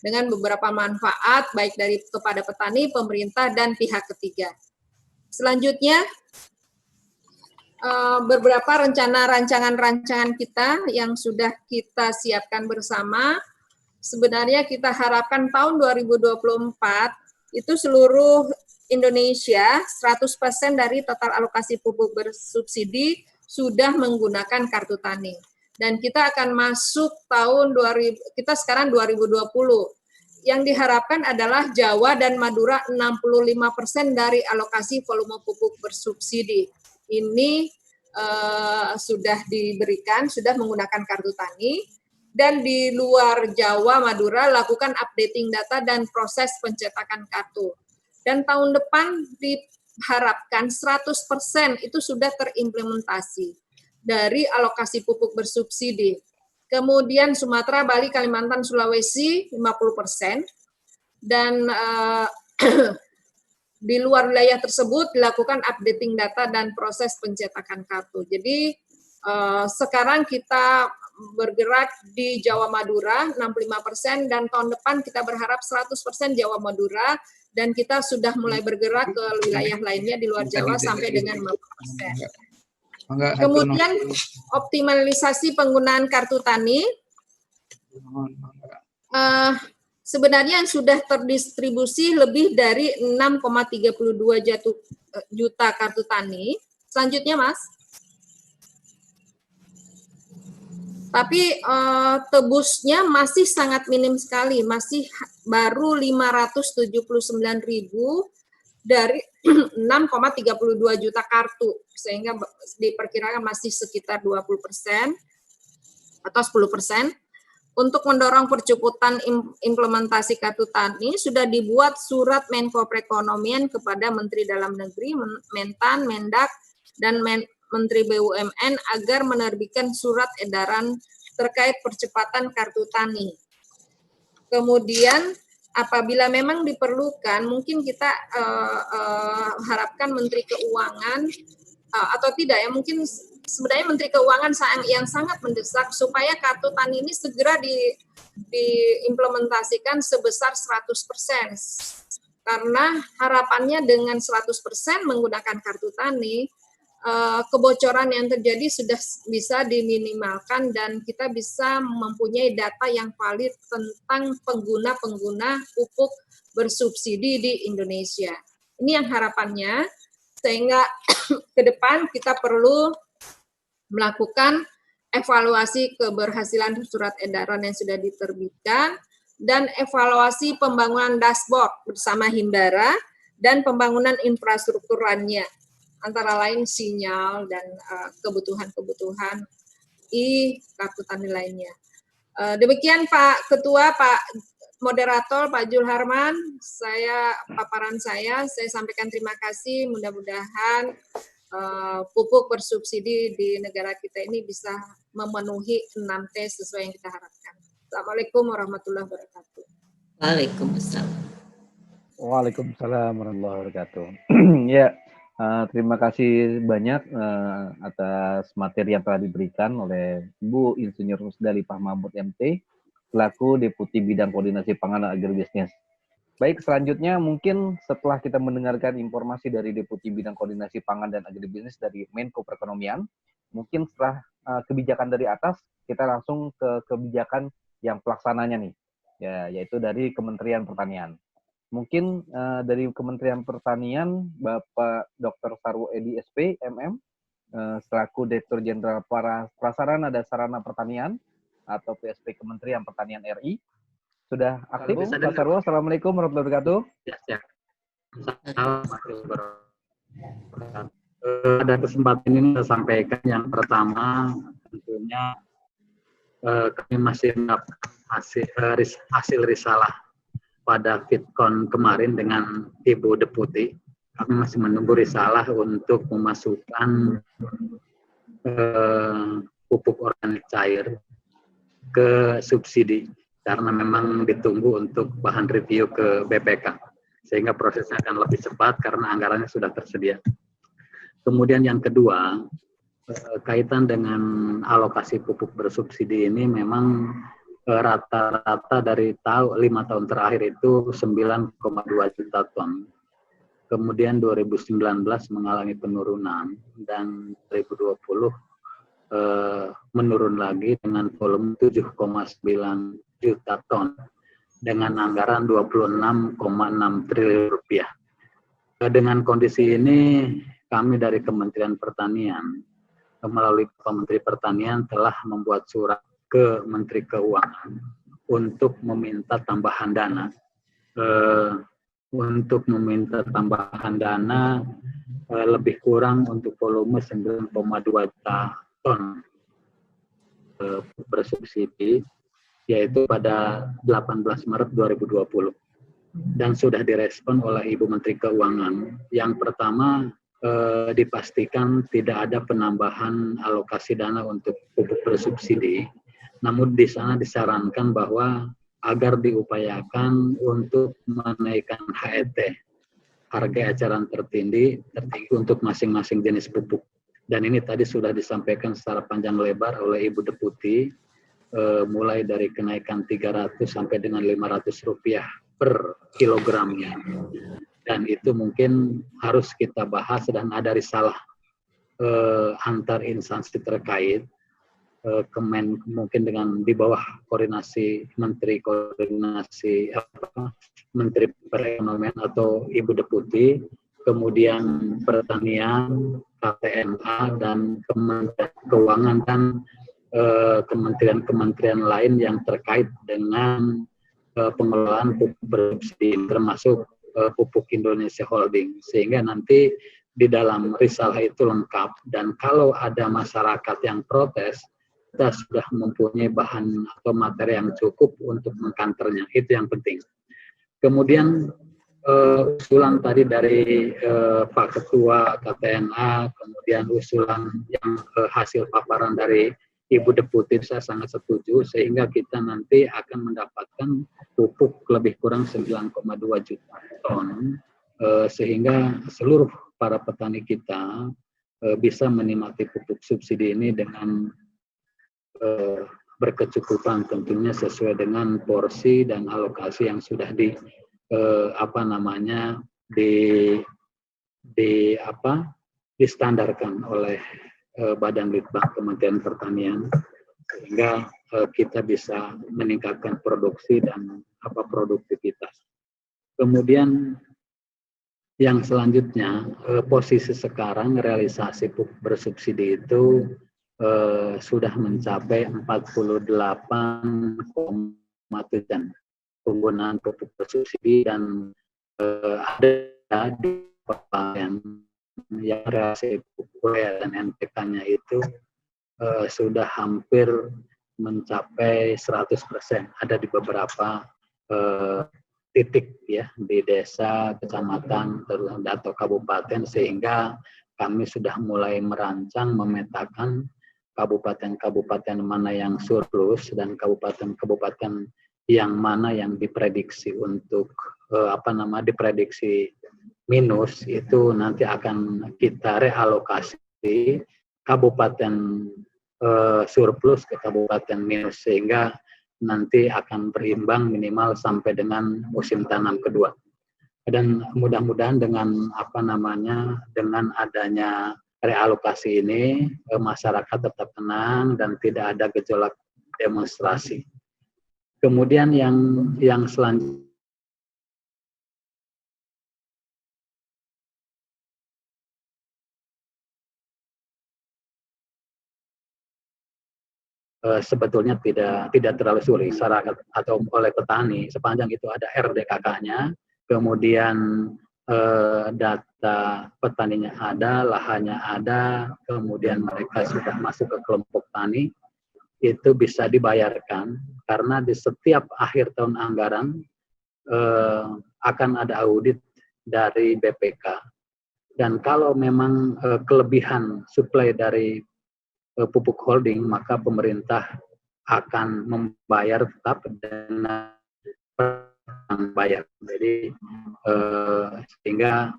dengan beberapa manfaat baik dari kepada petani, pemerintah, dan pihak ketiga. Selanjutnya, beberapa rancangan kita yang sudah kita siapkan bersama. Sebenarnya kita harapkan tahun 2024 itu seluruh Indonesia 100% dari total alokasi pupuk bersubsidi sudah menggunakan kartu tani. Dan kita akan masuk tahun 2000, kita sekarang 2020. Yang diharapkan adalah Jawa dan Madura 65% dari alokasi volume pupuk bersubsidi. Ini sudah diberikan, sudah menggunakan kartu tani. Dan di luar Jawa, Madura, lakukan updating data dan proses pencetakan kartu. Dan tahun depan diharapkan 100% itu sudah terimplementasi dari alokasi pupuk bersubsidi. Kemudian Sumatera, Bali, Kalimantan, Sulawesi 50%. Dan di luar wilayah tersebut dilakukan updating data dan proses pencetakan kartu. Jadi sekarang kita bergerak di Jawa Madura 65% dan tahun depan kita berharap 100% Jawa Madura dan kita sudah mulai bergerak ke wilayah lainnya di luar Jawa sampai dengan 50%. Kemudian optimalisasi penggunaan kartu tani. Sebenarnya yang sudah terdistribusi lebih dari 6,32 juta kartu tani. Selanjutnya, Mas. Tapi tebusnya masih sangat minim sekali, masih baru 579.000 dari 6,32 juta kartu, sehingga diperkirakan masih sekitar 20% atau 10%. Untuk mendorong percepatan implementasi kartu tani, sudah dibuat surat Menko Perekonomian kepada Menteri Dalam Negeri, Mentan, Mendak, dan Menteri BUMN agar menerbitkan surat edaran terkait percepatan kartu tani. Kemudian apabila memang diperlukan, mungkin kita harapkan Menteri Keuangan atau tidak ya, mungkin sebenarnya Menteri Keuangan yang sangat mendesak supaya kartu tani ini segera diimplementasikan sebesar 100%. Karena harapannya dengan 100% menggunakan kartu tani, kebocoran yang terjadi sudah bisa diminimalkan dan kita bisa mempunyai data yang valid tentang pengguna-pengguna pupuk bersubsidi di Indonesia. Ini yang harapannya, sehingga ke depan kita perlu melakukan evaluasi keberhasilan surat edaran yang sudah diterbitkan dan evaluasi pembangunan dashboard bersama Himbara dan pembangunan infrastruktur lainnya, antara lain sinyal dan kebutuhan-kebutuhan kartu tani lainnya. Demikian Pak Ketua, Pak Moderator, Pak Jul Harman, paparan saya sampaikan terima kasih, mudah-mudahan pupuk bersubsidi di negara kita ini bisa memenuhi 6T sesuai yang kita harapkan. Assalamualaikum warahmatullahi wabarakatuh. Waalaikumsalam. Waalaikumsalam warahmatullahi wabarakatuh. Ya, terima kasih banyak atas materi yang telah diberikan oleh Bu Insinyur Rusdali Pak Mahmud MT, selaku Deputi Bidang Koordinasi Pangan dan Agribisnis. Baik, selanjutnya mungkin setelah kita mendengarkan informasi dari Deputi Bidang Koordinasi Pangan dan Agribisnis dari Menko Perekonomian, mungkin setelah kebijakan dari atas, kita langsung ke kebijakan yang pelaksananya nih, ya, yaitu dari Kementerian Pertanian. Mungkin dari Kementerian Pertanian, Bapak Dr. Sarwo Edi SP, MM, selaku Direktur Jenderal Prasarana dan Sarana Pertanian, atau PSP Kementerian Pertanian RI, sudah aktif. Pak Sarwo, Assalamualaikum warahmatullahi wabarakatuh. Ya. Assalamualaikum. Ada kesempatan ini saya sampaikan yang pertama, tentunya kami masih hasil risalah pada Fitcon kemarin dengan Ibu Deputi. Kami masih menunggu risalah untuk memasukkan pupuk organik cair ke subsidi, karena memang ditunggu untuk bahan review ke BPK, sehingga prosesnya akan lebih cepat karena anggarannya sudah tersedia. Kemudian yang kedua, kaitan dengan alokasi pupuk bersubsidi ini memang rata-rata dari 5 tahun terakhir itu 9,2 juta ton. Kemudian 2019 mengalami penurunan dan 2020 menurun lagi dengan volume 7,9 juta ton dengan anggaran 26,6 triliun rupiah. Dengan kondisi ini kami dari Kementerian Pertanian melalui Pak Menteri Pertanian telah membuat surat ke Menteri Keuangan untuk meminta tambahan dana. Lebih kurang untuk volume 9,2 juta ton bersubsidi, yaitu pada 18 Maret 2020. Dan sudah direspon oleh Ibu Menteri Keuangan. Yang pertama, dipastikan tidak ada penambahan alokasi dana untuk pupuk bersubsidi. Namun di sana disarankan bahwa agar diupayakan untuk menaikkan HET, harga eceran tertinggi untuk masing-masing jenis pupuk. Dan ini tadi sudah disampaikan secara panjang lebar oleh Ibu Deputi, mulai dari kenaikan 300 sampai dengan 500 rupiah per kilogramnya. Dan itu mungkin harus kita bahas dan ada risalah antar instansi terkait, mungkin dengan di bawah koordinasi Menteri Perekonomian atau Ibu Deputi, kemudian Pertanian, KTMA, dan Kementerian Keuangan dan kementerian-kementerian lain yang terkait dengan pengelolaan pupuk bersubsidi, termasuk Pupuk Indonesia Holding, sehingga nanti di dalam risalah itu lengkap, dan kalau ada masyarakat yang protes, kita sudah mempunyai bahan atau materi yang cukup untuk mengkanternya. Itu yang penting. Kemudian usulan tadi dari Pak Ketua KTNA, kemudian usulan yang hasil paparan dari Ibu Deputi, saya sangat setuju, sehingga kita nanti akan mendapatkan pupuk lebih kurang 9,2 juta ton, sehingga seluruh para petani kita bisa menikmati pupuk subsidi ini dengan berkecukupan, tentunya sesuai dengan porsi dan alokasi yang sudah distandarkan oleh Badan Litbang Kementerian Pertanian, sehingga kita bisa meningkatkan produksi dan produktivitas. Kemudian yang selanjutnya, posisi sekarang realisasi pupuk bersubsidi itu sudah mencapai 48,7% penggunaan pupuk bersubsidi, dan ada di kabupaten yang realisasi pupuk dan NPK-nya itu sudah hampir mencapai 100%. Ada di beberapa titik ya, di desa, kecamatan, atau kabupaten, sehingga kami sudah mulai merancang, memetakan kabupaten-kabupaten mana yang surplus dan kabupaten-kabupaten yang mana yang diprediksi untuk diprediksi minus, itu nanti akan kita realokasi kabupaten surplus ke kabupaten minus, sehingga nanti akan berimbang minimal sampai dengan musim tanam kedua. Dan mudah-mudahan dengan dengan adanya realokasi ini, masyarakat tetap tenang dan tidak ada gejolak demonstrasi. Kemudian yang selanjutnya, sebetulnya tidak terlalu sulit masyarakat atau oleh petani, sepanjang itu ada RDKK-nya, kemudian data petaninya ada, lahannya ada, kemudian mereka sudah masuk ke kelompok tani, itu bisa dibayarkan, karena di setiap akhir tahun anggaran akan ada audit dari BPK, dan kalau memang kelebihan suplai dari pupuk holding, maka pemerintah akan membayar tetap dengan bayar. Jadi sehingga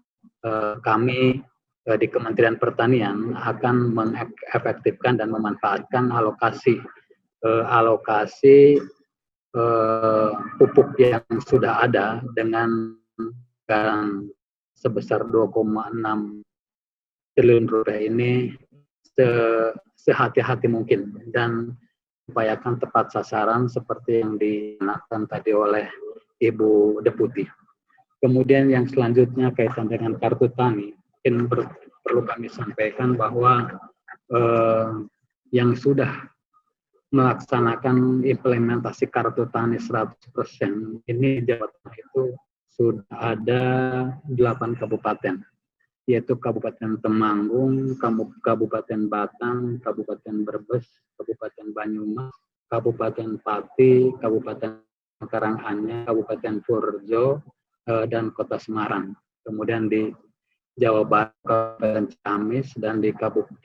kami di Kementerian Pertanian akan mengefektifkan dan memanfaatkan alokasi pupuk yang sudah ada dengan anggaran sebesar 2,6 triliun rupiah ini sehati-hati mungkin dan upayakan tepat sasaran seperti yang diingatkan tadi oleh Ibu Deputi. Kemudian yang selanjutnya kaitan dengan kartu tani, mungkin perlu kami sampaikan bahwa yang sudah melaksanakan implementasi kartu tani 100%, ini Jawa Tengah itu sudah ada 8 kabupaten, yaitu Kabupaten Temanggung, Kabupaten Batang, Kabupaten Brebes, Kabupaten Banyumas, Kabupaten Pati, Kabupaten Karanganyar, Kabupaten Purjo, dan Kota Semarang. Kemudian di Jawa Barat, Kabupaten Ciamis, dan di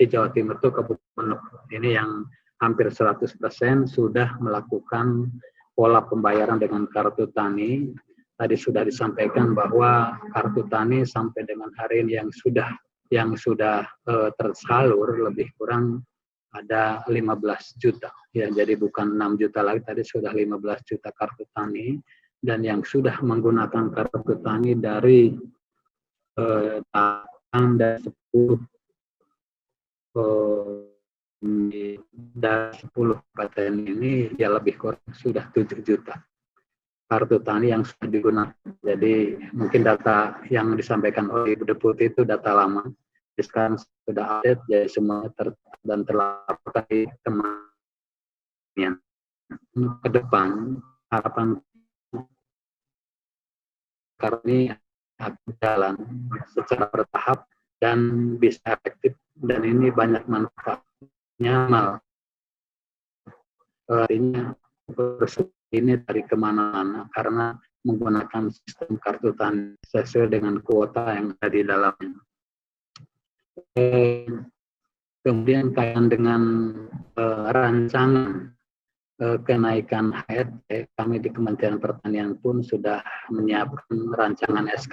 Jawa Timur itu Kabupaten Menuk. Ini yang hampir 100% sudah melakukan pola pembayaran dengan kartu tani. Tadi sudah disampaikan bahwa kartu tani sampai dengan hari ini yang sudah tersalur lebih kurang ada 15 juta. Ya, jadi bukan 6 juta lagi, tadi sudah 15 juta kartu tani. Dan yang sudah menggunakan kartu tani dari dari 10 kabupaten ini ya lebih kurang sudah 7 juta kartu tani yang sudah digunakan. Jadi mungkin data yang disampaikan oleh Ibu Deputi itu data lama. Sekarang sudah update, jadi semuanya dan terlaporkan di teman-teman. Ke depan harapan karena ini akan jalan secara bertahap dan bisa efektif, dan ini banyak manfaatnya. Artinya ini dari kemana-mana karena menggunakan sistem kartu tani sesuai dengan kuota yang ada di dalamnya. Kemudian kaitan dengan rancangan kenaikan HET, kami di Kementerian Pertanian pun sudah menyiapkan rancangan SK,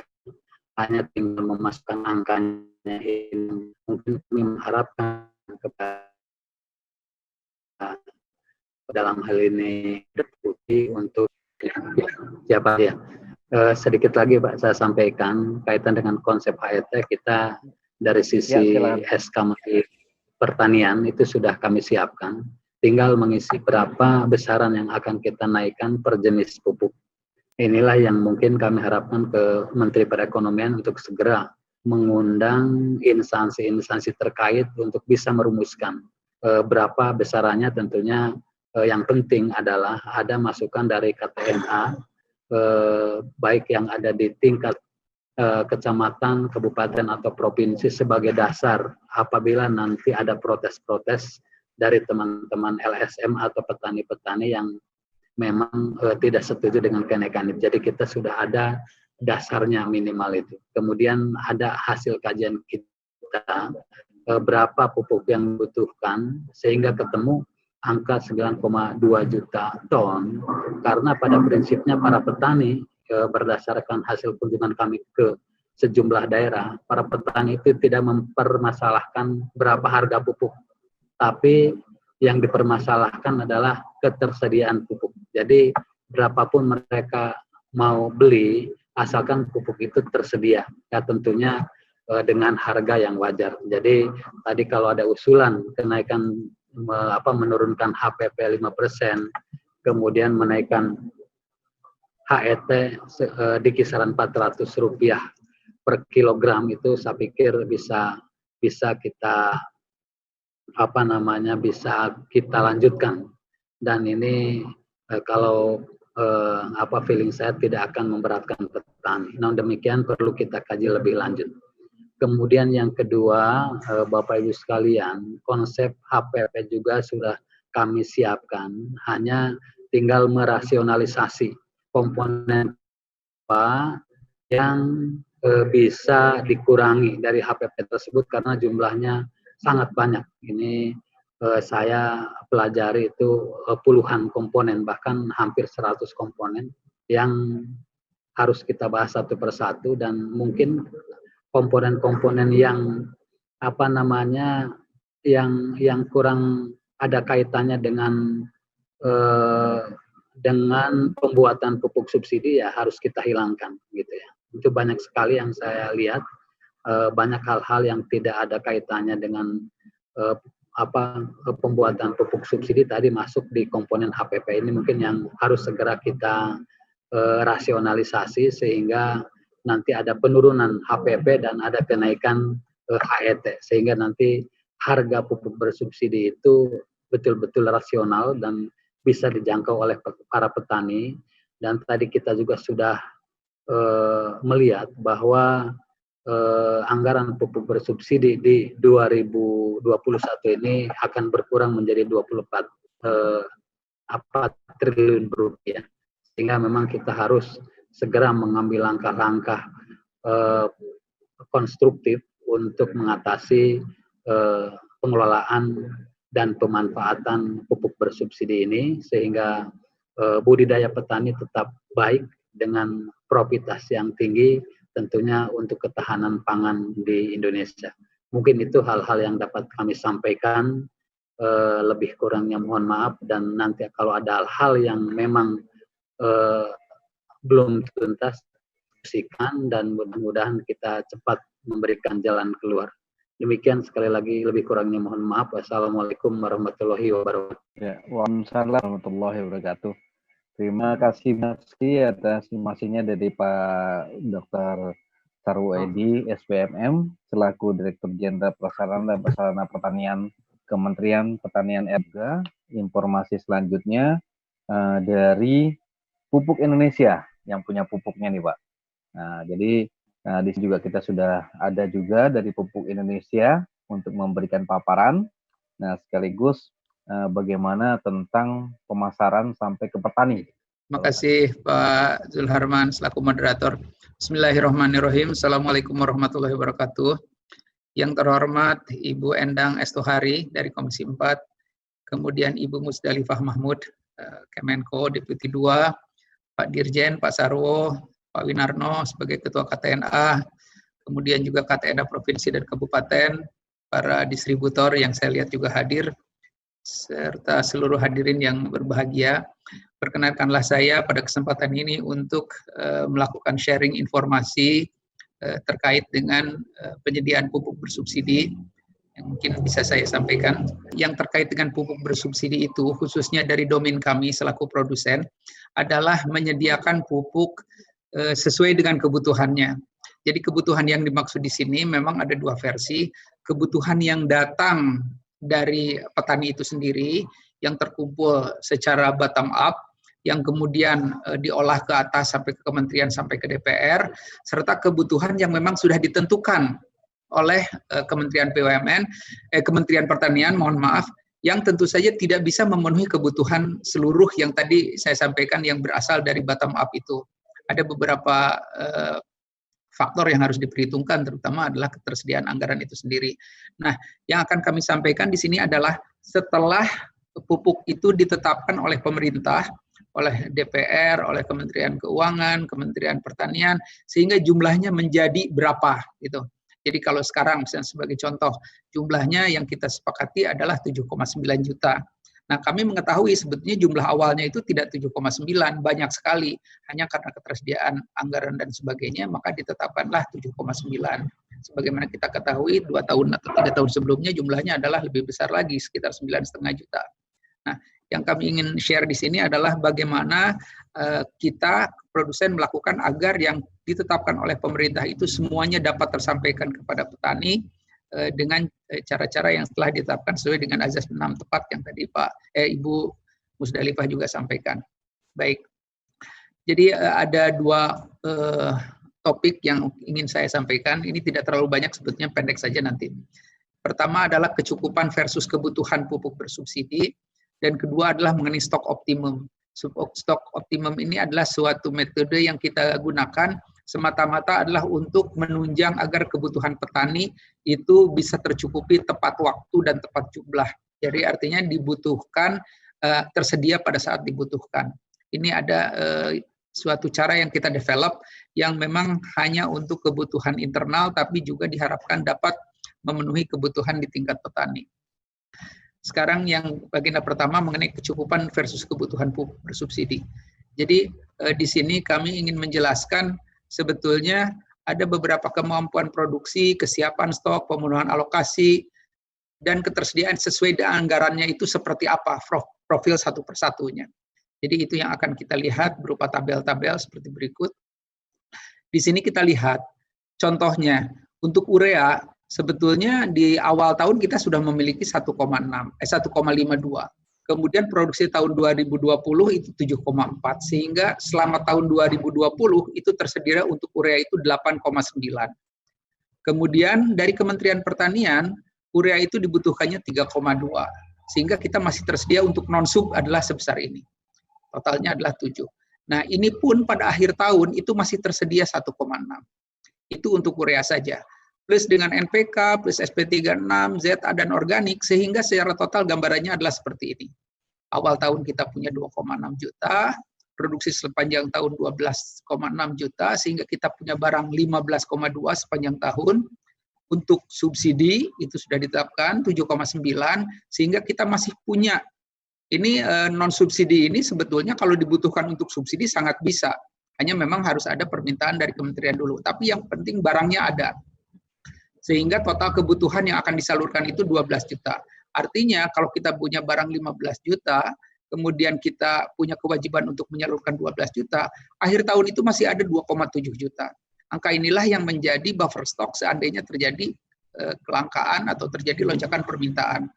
hanya tinggal memasukkan angkanya ini. Mungkin kami mengharapkan kepada dalam hal ini Deputi untuk siapa ya. Sedikit lagi Pak saya sampaikan kaitan dengan konsep HET, kita dari sisi SK Menteri Pertanian itu sudah kami siapkan. Tinggal mengisi berapa besaran yang akan kita naikkan per jenis pupuk. Inilah yang mungkin kami harapkan ke Menteri Perekonomian untuk segera mengundang instansi-instansi terkait untuk bisa merumuskan berapa besarannya. Tentunya yang penting adalah ada masukan dari KTNA, baik yang ada di tingkat kecamatan, kabupaten, atau provinsi sebagai dasar apabila nanti ada protes-protes dari teman-teman LSM atau petani-petani yang memang tidak setuju dengan kenaikan itu. Jadi kita sudah ada dasarnya minimal itu. Kemudian ada hasil kajian kita berapa pupuk yang dibutuhkan sehingga ketemu angka 9,2 juta ton. Karena pada prinsipnya para petani berdasarkan hasil kunjungan kami ke sejumlah daerah, para petani itu tidak mempermasalahkan berapa harga pupuk, tapi yang dipermasalahkan adalah ketersediaan pupuk. Jadi berapapun mereka mau beli, asalkan pupuk itu tersedia, ya tentunya dengan harga yang wajar. Jadi tadi kalau ada usulan kenaikan menurunkan HPP 5%, kemudian menaikkan HET di kisaran Rp400 per kilogram, itu saya pikir bisa kita bisa kita lanjutkan. Dan ini kalau feeling saya tidak akan memberatkan petani. Namun demikian perlu kita kaji lebih lanjut. Kemudian yang kedua, Bapak Ibu sekalian, konsep HPP juga sudah kami siapkan, hanya tinggal merasionalisasi komponen apa yang bisa dikurangi dari HPP tersebut karena jumlahnya sangat banyak. Ini saya pelajari itu puluhan komponen, bahkan hampir 100 komponen yang harus kita bahas satu persatu, dan mungkin komponen-komponen yang yang kurang ada kaitannya dengan pembuatan pupuk subsidi ya harus kita hilangkan gitu ya. Itu banyak sekali yang saya lihat, banyak hal-hal yang tidak ada kaitannya dengan pembuatan pupuk subsidi tadi masuk di komponen HPP ini, mungkin yang harus segera kita rasionalisasi sehingga nanti ada penurunan HPP dan ada kenaikan HET, sehingga nanti harga pupuk bersubsidi itu betul-betul rasional dan bisa dijangkau oleh para petani. Dan tadi kita juga sudah melihat bahwa anggaran pupuk bersubsidi di 2021 ini akan berkurang menjadi 24 triliun rupiah, sehingga memang kita harus segera mengambil langkah-langkah konstruktif untuk mengatasi pengelolaan dan pemanfaatan pupuk bersubsidi ini, sehingga budidaya petani tetap baik dengan profitas yang tinggi, tentunya untuk ketahanan pangan di Indonesia. Mungkin itu hal-hal yang dapat kami sampaikan, lebih kurangnya mohon maaf, dan nanti kalau ada hal-hal yang memang belum tuntas, diskusikan dan mudah-mudahan kita cepat memberikan jalan keluar. Demikian, sekali lagi lebih kurangnya mohon maaf. Wassalamualaikum warahmatullahi wabarakatuh. Ya, waalaikumsalam warahmatullahi wabarakatuh. Terima kasih atas informasinya dari Pak Dr. Sarwo Edi, SPMM, selaku Direktur Jenderal Prasarana dan Prasarana Pertanian Kementerian Pertanian RI. Informasi selanjutnya dari Pupuk Indonesia yang punya pupuknya nih Pak. Nah, jadi di sini juga kita sudah ada juga dari Pupuk Indonesia untuk memberikan paparan. Nah, sekaligus bagaimana tentang pemasaran sampai ke petani. Terima kasih Pak Zulharman selaku moderator. Bismillahirrahmanirrahim. Assalamualaikum warahmatullahi wabarakatuh. Yang terhormat Ibu Endang Estohari dari Komisi 4, kemudian Ibu Musdalifah Mahmud, Kemenko Deputi 2, Pak Dirjen, Pak Sarwo, Pak Winarno sebagai Ketua KTNA, kemudian juga KTNA Provinsi dan Kabupaten, para distributor yang saya lihat juga hadir, serta seluruh hadirin yang berbahagia. Perkenankanlah saya pada kesempatan ini untuk melakukan sharing informasi terkait dengan penyediaan pupuk bersubsidi yang mungkin bisa saya sampaikan. Yang terkait dengan pupuk bersubsidi itu, khususnya dari domain kami selaku produsen, adalah menyediakan pupuk sesuai dengan kebutuhannya. Jadi kebutuhan yang dimaksud di sini memang ada dua versi. Kebutuhan yang datang dari petani itu sendiri, yang terkumpul secara bottom up, yang kemudian diolah ke atas sampai ke kementerian, sampai ke DPR, serta kebutuhan yang memang sudah ditentukan oleh Kementerian BUMN, Kementerian Pertanian, mohon maaf, yang tentu saja tidak bisa memenuhi kebutuhan seluruh yang tadi saya sampaikan yang berasal dari bottom up itu. Ada beberapa faktor yang harus diperhitungkan, terutama adalah ketersediaan anggaran itu sendiri. Nah, yang akan kami sampaikan di sini adalah setelah pupuk itu ditetapkan oleh pemerintah, oleh DPR, oleh Kementerian Keuangan, Kementerian Pertanian, sehingga jumlahnya menjadi berapa gitu. Jadi kalau sekarang misalnya sebagai contoh, jumlahnya yang kita sepakati adalah 7,9 juta. Nah, kami mengetahui sebetulnya jumlah awalnya itu tidak 7,9, banyak sekali. Hanya karena ketersediaan anggaran dan sebagainya, maka ditetapkanlah 7,9. Sebagaimana kita ketahui, 2 tahun atau 3 tahun sebelumnya jumlahnya adalah lebih besar lagi, sekitar 9,5 juta. Nah, yang kami ingin share di sini adalah bagaimana kita produsen melakukan agar yang ditetapkan oleh pemerintah itu semuanya dapat tersampaikan kepada petani dengan cara-cara yang telah ditetapkan sesuai dengan azas 6 tepat yang tadi Ibu Musdalifah juga sampaikan. Baik, jadi ada dua topik yang ingin saya sampaikan. Ini tidak terlalu banyak, sebetulnya pendek saja nanti. Pertama adalah kecukupan versus kebutuhan pupuk bersubsidi, dan kedua adalah mengenai stok optimum. Stok optimum ini adalah suatu metode yang kita gunakan semata-mata adalah untuk menunjang agar kebutuhan petani itu bisa tercukupi tepat waktu dan tepat jumlah. Jadi artinya dibutuhkan, tersedia pada saat dibutuhkan. Ini ada suatu cara yang kita develop yang memang hanya untuk kebutuhan internal, tapi juga diharapkan dapat memenuhi kebutuhan di tingkat petani. Sekarang yang agenda pertama mengenai kecukupan versus kebutuhan pupuk bersubsidi. Jadi di sini kami ingin menjelaskan sebetulnya ada beberapa kemampuan produksi, kesiapan stok, pemenuhan alokasi, dan ketersediaan sesuai dengan anggarannya itu seperti apa, profil satu persatunya. Jadi itu yang akan kita lihat berupa tabel-tabel seperti berikut. Di sini kita lihat contohnya untuk urea sebetulnya di awal tahun kita sudah memiliki 1,52. Kemudian produksi tahun 2020 itu 7,4 sehingga selama tahun 2020 itu tersedia untuk urea itu 8,9. Kemudian dari Kementerian Pertanian urea itu dibutuhkannya 3,2 sehingga kita masih tersedia untuk non-sub adalah sebesar ini. Totalnya adalah 7. Nah, ini pun pada akhir tahun itu masih tersedia 1,6. Itu untuk urea saja. Plus dengan NPK, plus SP36, ZA, dan organik, sehingga secara total gambarannya adalah seperti ini. Awal tahun kita punya 2,6 juta, produksi sepanjang tahun 12,6 juta, sehingga kita punya barang 15,2 sepanjang tahun. Untuk subsidi, itu sudah ditetapkan 7,9, sehingga kita masih punya. Ini non-subsidi ini sebetulnya kalau dibutuhkan untuk subsidi sangat bisa. Hanya memang harus ada permintaan dari kementerian dulu. Tapi yang penting barangnya ada. Sehingga total kebutuhan yang akan disalurkan itu 12 juta. Artinya kalau kita punya barang 15 juta, kemudian kita punya kewajiban untuk menyalurkan 12 juta, akhir tahun itu masih ada 2,7 juta. Angka inilah yang menjadi buffer stock seandainya terjadi kelangkaan atau terjadi lonjakan permintaan.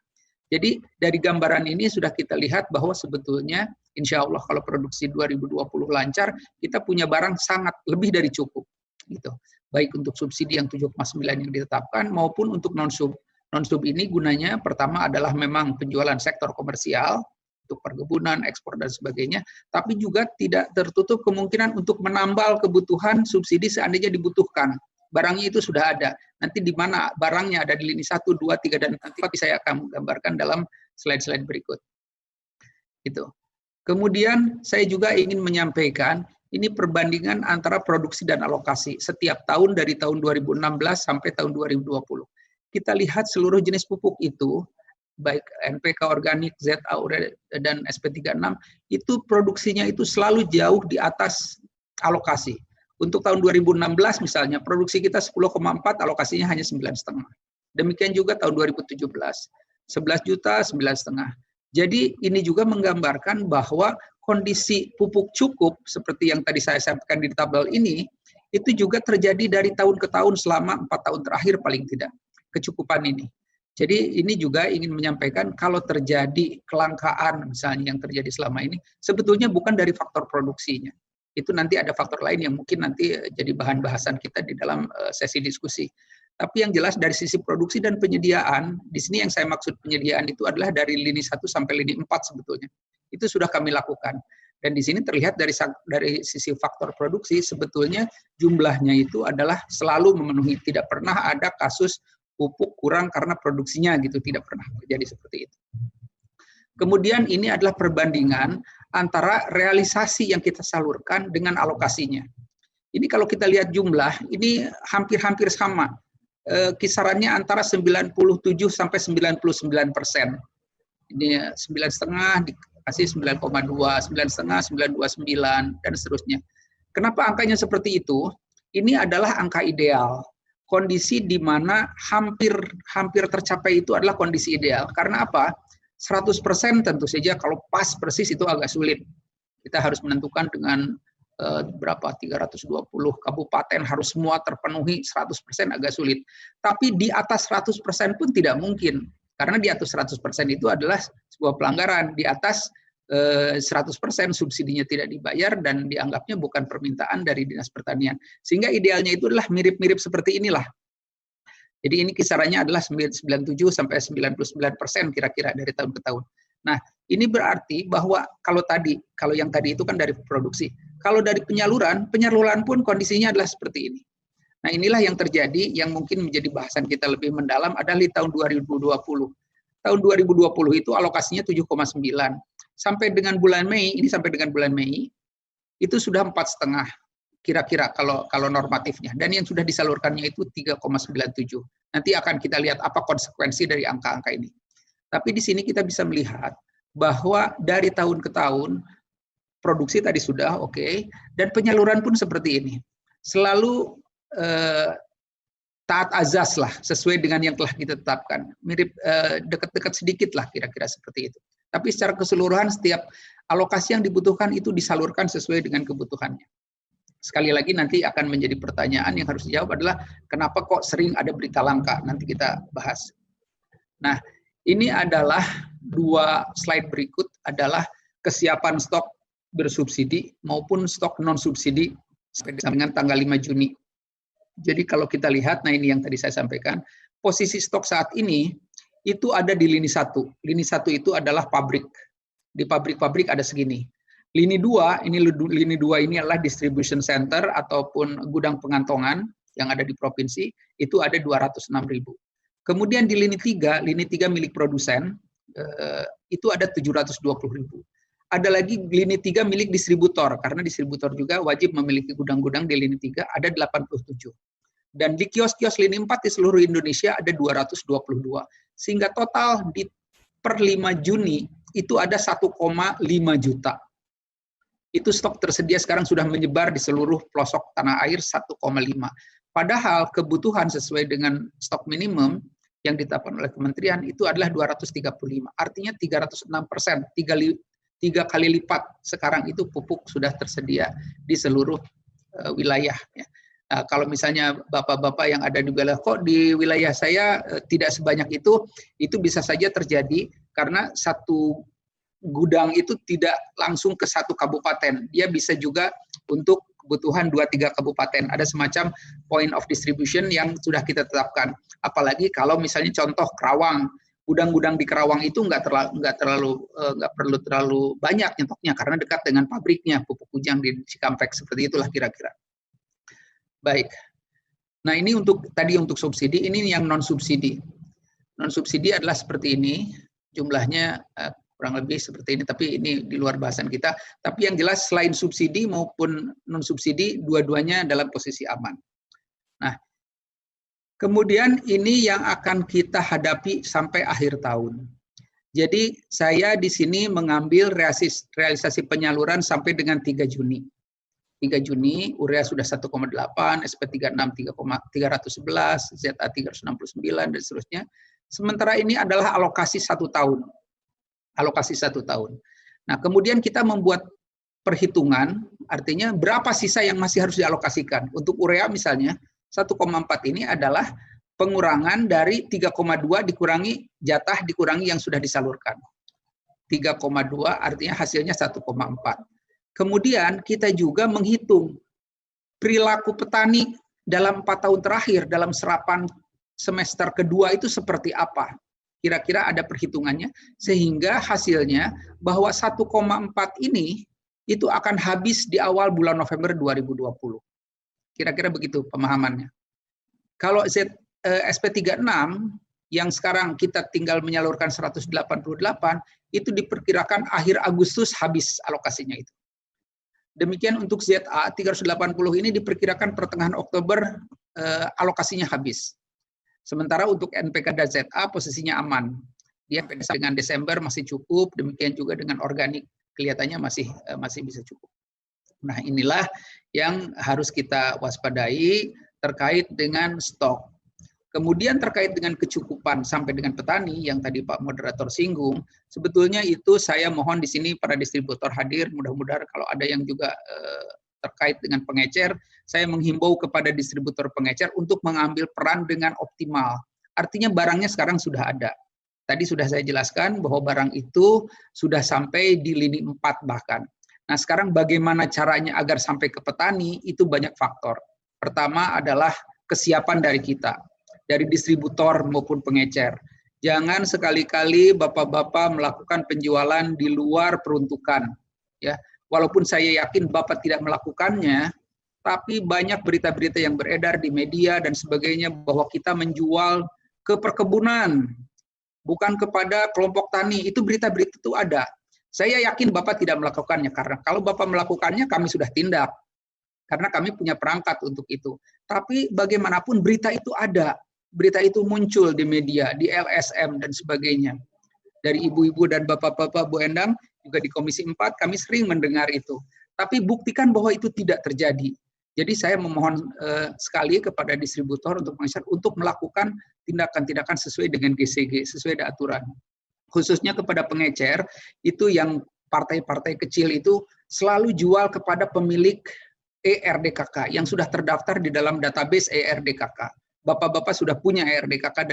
Jadi dari gambaran ini sudah kita lihat bahwa sebetulnya insya Allah kalau produksi 2020 lancar, kita punya barang sangat lebih dari cukup. Gitu. Baik untuk subsidi yang 7,9 yang ditetapkan maupun untuk non-sub. Non-sub ini gunanya pertama adalah memang penjualan sektor komersial, untuk perkebunan, ekspor, dan sebagainya, tapi juga tidak tertutup kemungkinan untuk menambal kebutuhan subsidi seandainya dibutuhkan. Barangnya itu sudah ada. Nanti di mana barangnya ada di lini 1, 2, 3, dan nanti saya akan gambarkan dalam slide-slide berikut. Gitu. Kemudian saya juga ingin menyampaikan ini perbandingan antara produksi dan alokasi setiap tahun dari tahun 2016 sampai tahun 2020. Kita lihat seluruh jenis pupuk itu, baik NPK organik, ZA, urea, dan SP36, itu produksinya itu selalu jauh di atas alokasi. Untuk tahun 2016 misalnya, produksi kita 10,4, alokasinya hanya 9,5. Demikian juga tahun 2017, 11 juta, 9,5. Jadi ini juga menggambarkan bahwa kondisi pupuk cukup, seperti yang tadi saya sampaikan di tabel ini, itu juga terjadi dari tahun ke tahun selama 4 tahun terakhir paling tidak, kecukupan ini. Jadi ini juga ingin menyampaikan kalau terjadi kelangkaan misalnya yang terjadi selama ini, sebetulnya bukan dari faktor produksinya. Itu nanti ada faktor lain yang mungkin nanti jadi bahan bahasan kita di dalam sesi diskusi. Tapi yang jelas dari sisi produksi dan penyediaan, di sini yang saya maksud penyediaan itu adalah dari lini 1 sampai lini 4 sebetulnya. Itu sudah kami lakukan. Dan di sini terlihat dari sisi faktor produksi, sebetulnya jumlahnya itu adalah selalu memenuhi. Tidak pernah ada kasus pupuk kurang karena produksinya gitu, tidak pernah terjadi seperti itu. Kemudian ini adalah perbandingan antara realisasi yang kita salurkan dengan alokasinya. Ini kalau kita lihat jumlah, ini hampir-hampir sama. Kisarannya antara 97 sampai 99%. Ini 9,5 dikasih 9,2, 9,5, 929, dan seterusnya. Kenapa angkanya seperti itu? Ini adalah angka ideal. Kondisi di mana hampir tercapai itu adalah kondisi ideal. Karena apa? 100% tentu saja kalau pas persis itu agak sulit. Kita harus menentukan dengan berapa 320 kabupaten harus semua terpenuhi 100% agak sulit. Tapi di atas 100% pun tidak mungkin. Karena di atas 100% itu adalah sebuah pelanggaran. Di atas 100% subsidinya tidak dibayar dan dianggapnya bukan permintaan dari Dinas Pertanian. Sehingga idealnya itu adalah mirip-mirip seperti inilah. Jadi ini kisarannya adalah 97 sampai 99% kira-kira dari tahun ke tahun. Nah, ini berarti bahwa kalau yang tadi itu kan dari produksi. Kalau dari penyaluran pun kondisinya adalah seperti ini. Nah, inilah yang terjadi yang mungkin menjadi bahasan kita lebih mendalam adalah di tahun 2020. tahun 2020 itu alokasinya 7,9. Sampai dengan bulan Mei, itu sudah 4,5 kira-kira kalau normatifnya. Dan yang sudah disalurkannya itu 3,97. Nanti akan kita lihat apa konsekuensi dari angka-angka ini. Tapi di sini kita bisa melihat bahwa dari tahun ke tahun, produksi tadi sudah oke, dan penyaluran pun seperti ini. Selalu taat azas lah, sesuai dengan yang telah kita tetapkan. Mirip dekat-dekat sedikit lah kira-kira seperti itu. Tapi secara keseluruhan setiap alokasi yang dibutuhkan itu disalurkan sesuai dengan kebutuhannya. Sekali lagi nanti akan menjadi pertanyaan yang harus dijawab adalah kenapa kok sering ada berita langka, nanti kita bahas. Nah, ini adalah 2 slide berikut adalah kesiapan stok bersubsidi maupun stok non-subsidi sampai dengan tanggal 5 Juni. Jadi kalau kita lihat, nah ini yang tadi saya sampaikan, posisi stok saat ini itu ada di lini 1. Lini 1 itu adalah pabrik. Di pabrik-pabrik ada segini. Lini 2 ini adalah distribution center ataupun gudang pengantongan yang ada di provinsi, itu ada 206.000. Kemudian di lini 3 milik produsen, itu ada 720.000. Ada lagi lini 3 milik distributor, karena distributor juga wajib memiliki gudang-gudang di lini 3, ada 87. Dan di kios-kios lini 4 di seluruh Indonesia ada 222. Sehingga total per 5 Juni itu ada 1,5 juta. Itu stok tersedia sekarang sudah menyebar di seluruh pelosok tanah air 1,5. Padahal kebutuhan sesuai dengan stok minimum yang ditetapkan oleh kementerian itu adalah 235. Artinya 306%, 3 kali lipat sekarang itu pupuk sudah tersedia di seluruh wilayah. Ya. Nah, kalau misalnya bapak-bapak yang ada di wilayah, kok di wilayah saya tidak sebanyak itu bisa saja terjadi karena satu gudang itu tidak langsung ke satu kabupaten. Dia bisa juga untuk kebutuhan 2-3 kabupaten. Ada semacam point of distribution yang sudah kita tetapkan. Apalagi kalau misalnya contoh Kerawang, gudang-gudang di Kerawang itu nggak perlu terlalu banyak nyetoknya karena dekat dengan pabriknya, pupuk Kujang di Cikampek, seperti itulah kira-kira. Baik. Nah, ini untuk subsidi, ini yang non subsidi. Non subsidi adalah seperti ini, jumlahnya kurang lebih seperti ini, tapi ini di luar bahasan kita. Tapi yang jelas selain subsidi maupun non subsidi, dua-duanya dalam posisi aman. Nah, kemudian ini yang akan kita hadapi sampai akhir tahun. Jadi saya di sini mengambil realisasi penyaluran sampai dengan 3 Juni. 3 Juni, urea sudah 1,8, SP36 311, ZA 369, dan seterusnya. Sementara ini adalah alokasi 1 tahun. Alokasi 1 tahun. Nah, kemudian kita membuat perhitungan, artinya berapa sisa yang masih harus dialokasikan. Untuk urea misalnya, 1,4 ini adalah pengurangan dari 3,2 dikurangi jatah dikurangi yang sudah disalurkan. 3,2 artinya hasilnya 1,4. Kemudian kita juga menghitung perilaku petani dalam 4 tahun terakhir, dalam serapan semester kedua itu seperti apa. Kira-kira ada perhitungannya, sehingga hasilnya bahwa 1,4 ini itu akan habis di awal bulan November 2020. Kira-kira begitu pemahamannya. Kalau SP36 yang sekarang kita tinggal menyalurkan 188, itu diperkirakan akhir Agustus habis alokasinya itu. Demikian untuk ZA 380 ini diperkirakan pertengahan Oktober alokasinya habis. Sementara untuk NPK dan ZA posisinya aman. Dia dengan Desember masih cukup, demikian juga dengan organik kelihatannya masih bisa cukup. Nah, inilah yang harus kita waspadai terkait dengan stok. Kemudian terkait dengan kecukupan sampai dengan petani yang tadi Pak Moderator singgung, sebetulnya itu saya mohon di sini para distributor hadir, mudah-mudahan kalau ada yang juga terkait dengan pengecer, saya menghimbau kepada distributor pengecer untuk mengambil peran dengan optimal. Artinya barangnya sekarang sudah ada. Tadi sudah saya jelaskan bahwa barang itu sudah sampai di lini 4 bahkan. Nah, sekarang bagaimana caranya agar sampai ke petani, itu banyak faktor. Pertama adalah kesiapan dari kita, dari distributor maupun pengecer. Jangan sekali-kali bapak-bapak melakukan penjualan di luar peruntukan. Ya, walaupun saya yakin bapak tidak melakukannya, tapi banyak berita-berita yang beredar di media dan sebagainya bahwa kita menjual ke perkebunan bukan kepada kelompok tani. Itu berita-berita itu ada. Saya yakin Bapak tidak melakukannya, karena kalau Bapak melakukannya kami sudah tindak. Karena kami punya perangkat untuk itu. Tapi bagaimanapun berita itu ada. Berita itu muncul di media, di LSM dan sebagainya. Dari ibu-ibu dan bapak-bapak, Bu Endang, juga di Komisi 4 kami sering mendengar itu. Tapi buktikan bahwa itu tidak terjadi. Jadi saya memohon sekali kepada distributor untuk melakukan tindakan-tindakan sesuai dengan GCG, sesuai dengan aturan. Khususnya kepada pengecer, itu yang partai-partai kecil itu selalu jual kepada pemilik ERDKK yang sudah terdaftar di dalam database ERDKK. Bapak-bapak sudah punya ERDKK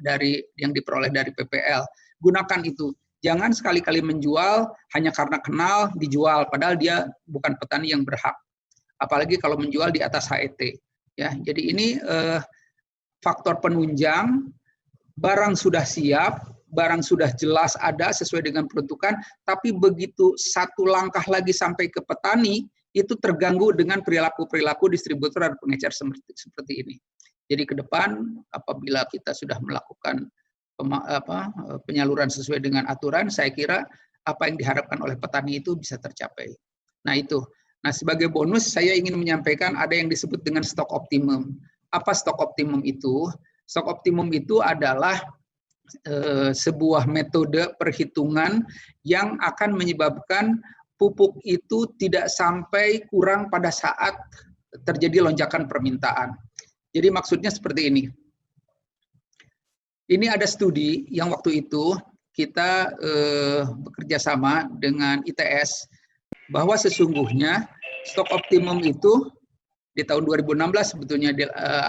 dari yang diperoleh dari PPL. Gunakan itu. Jangan sekali-kali menjual hanya karena kenal dijual, padahal dia bukan petani yang berhak. Apalagi kalau menjual di atas HET. Ya, jadi ini faktor penunjang, barang sudah siap, barang sudah jelas ada sesuai dengan peruntukan, tapi begitu satu langkah lagi sampai ke petani, itu terganggu dengan perilaku-perilaku distributor dan pengecer seperti ini. Jadi ke depan apabila kita sudah melakukan penyaluran sesuai dengan aturan, saya kira apa yang diharapkan oleh petani itu bisa tercapai. Nah itu. Nah sebagai bonus saya ingin menyampaikan ada yang disebut dengan stok optimum. Apa stok optimum itu? Stok optimum itu adalah sebuah metode perhitungan yang akan menyebabkan pupuk itu tidak sampai kurang pada saat terjadi lonjakan permintaan. Jadi maksudnya seperti ini. Ini ada studi yang waktu itu kita bekerja sama dengan ITS bahwa sesungguhnya stok optimum itu di tahun 2016 sebetulnya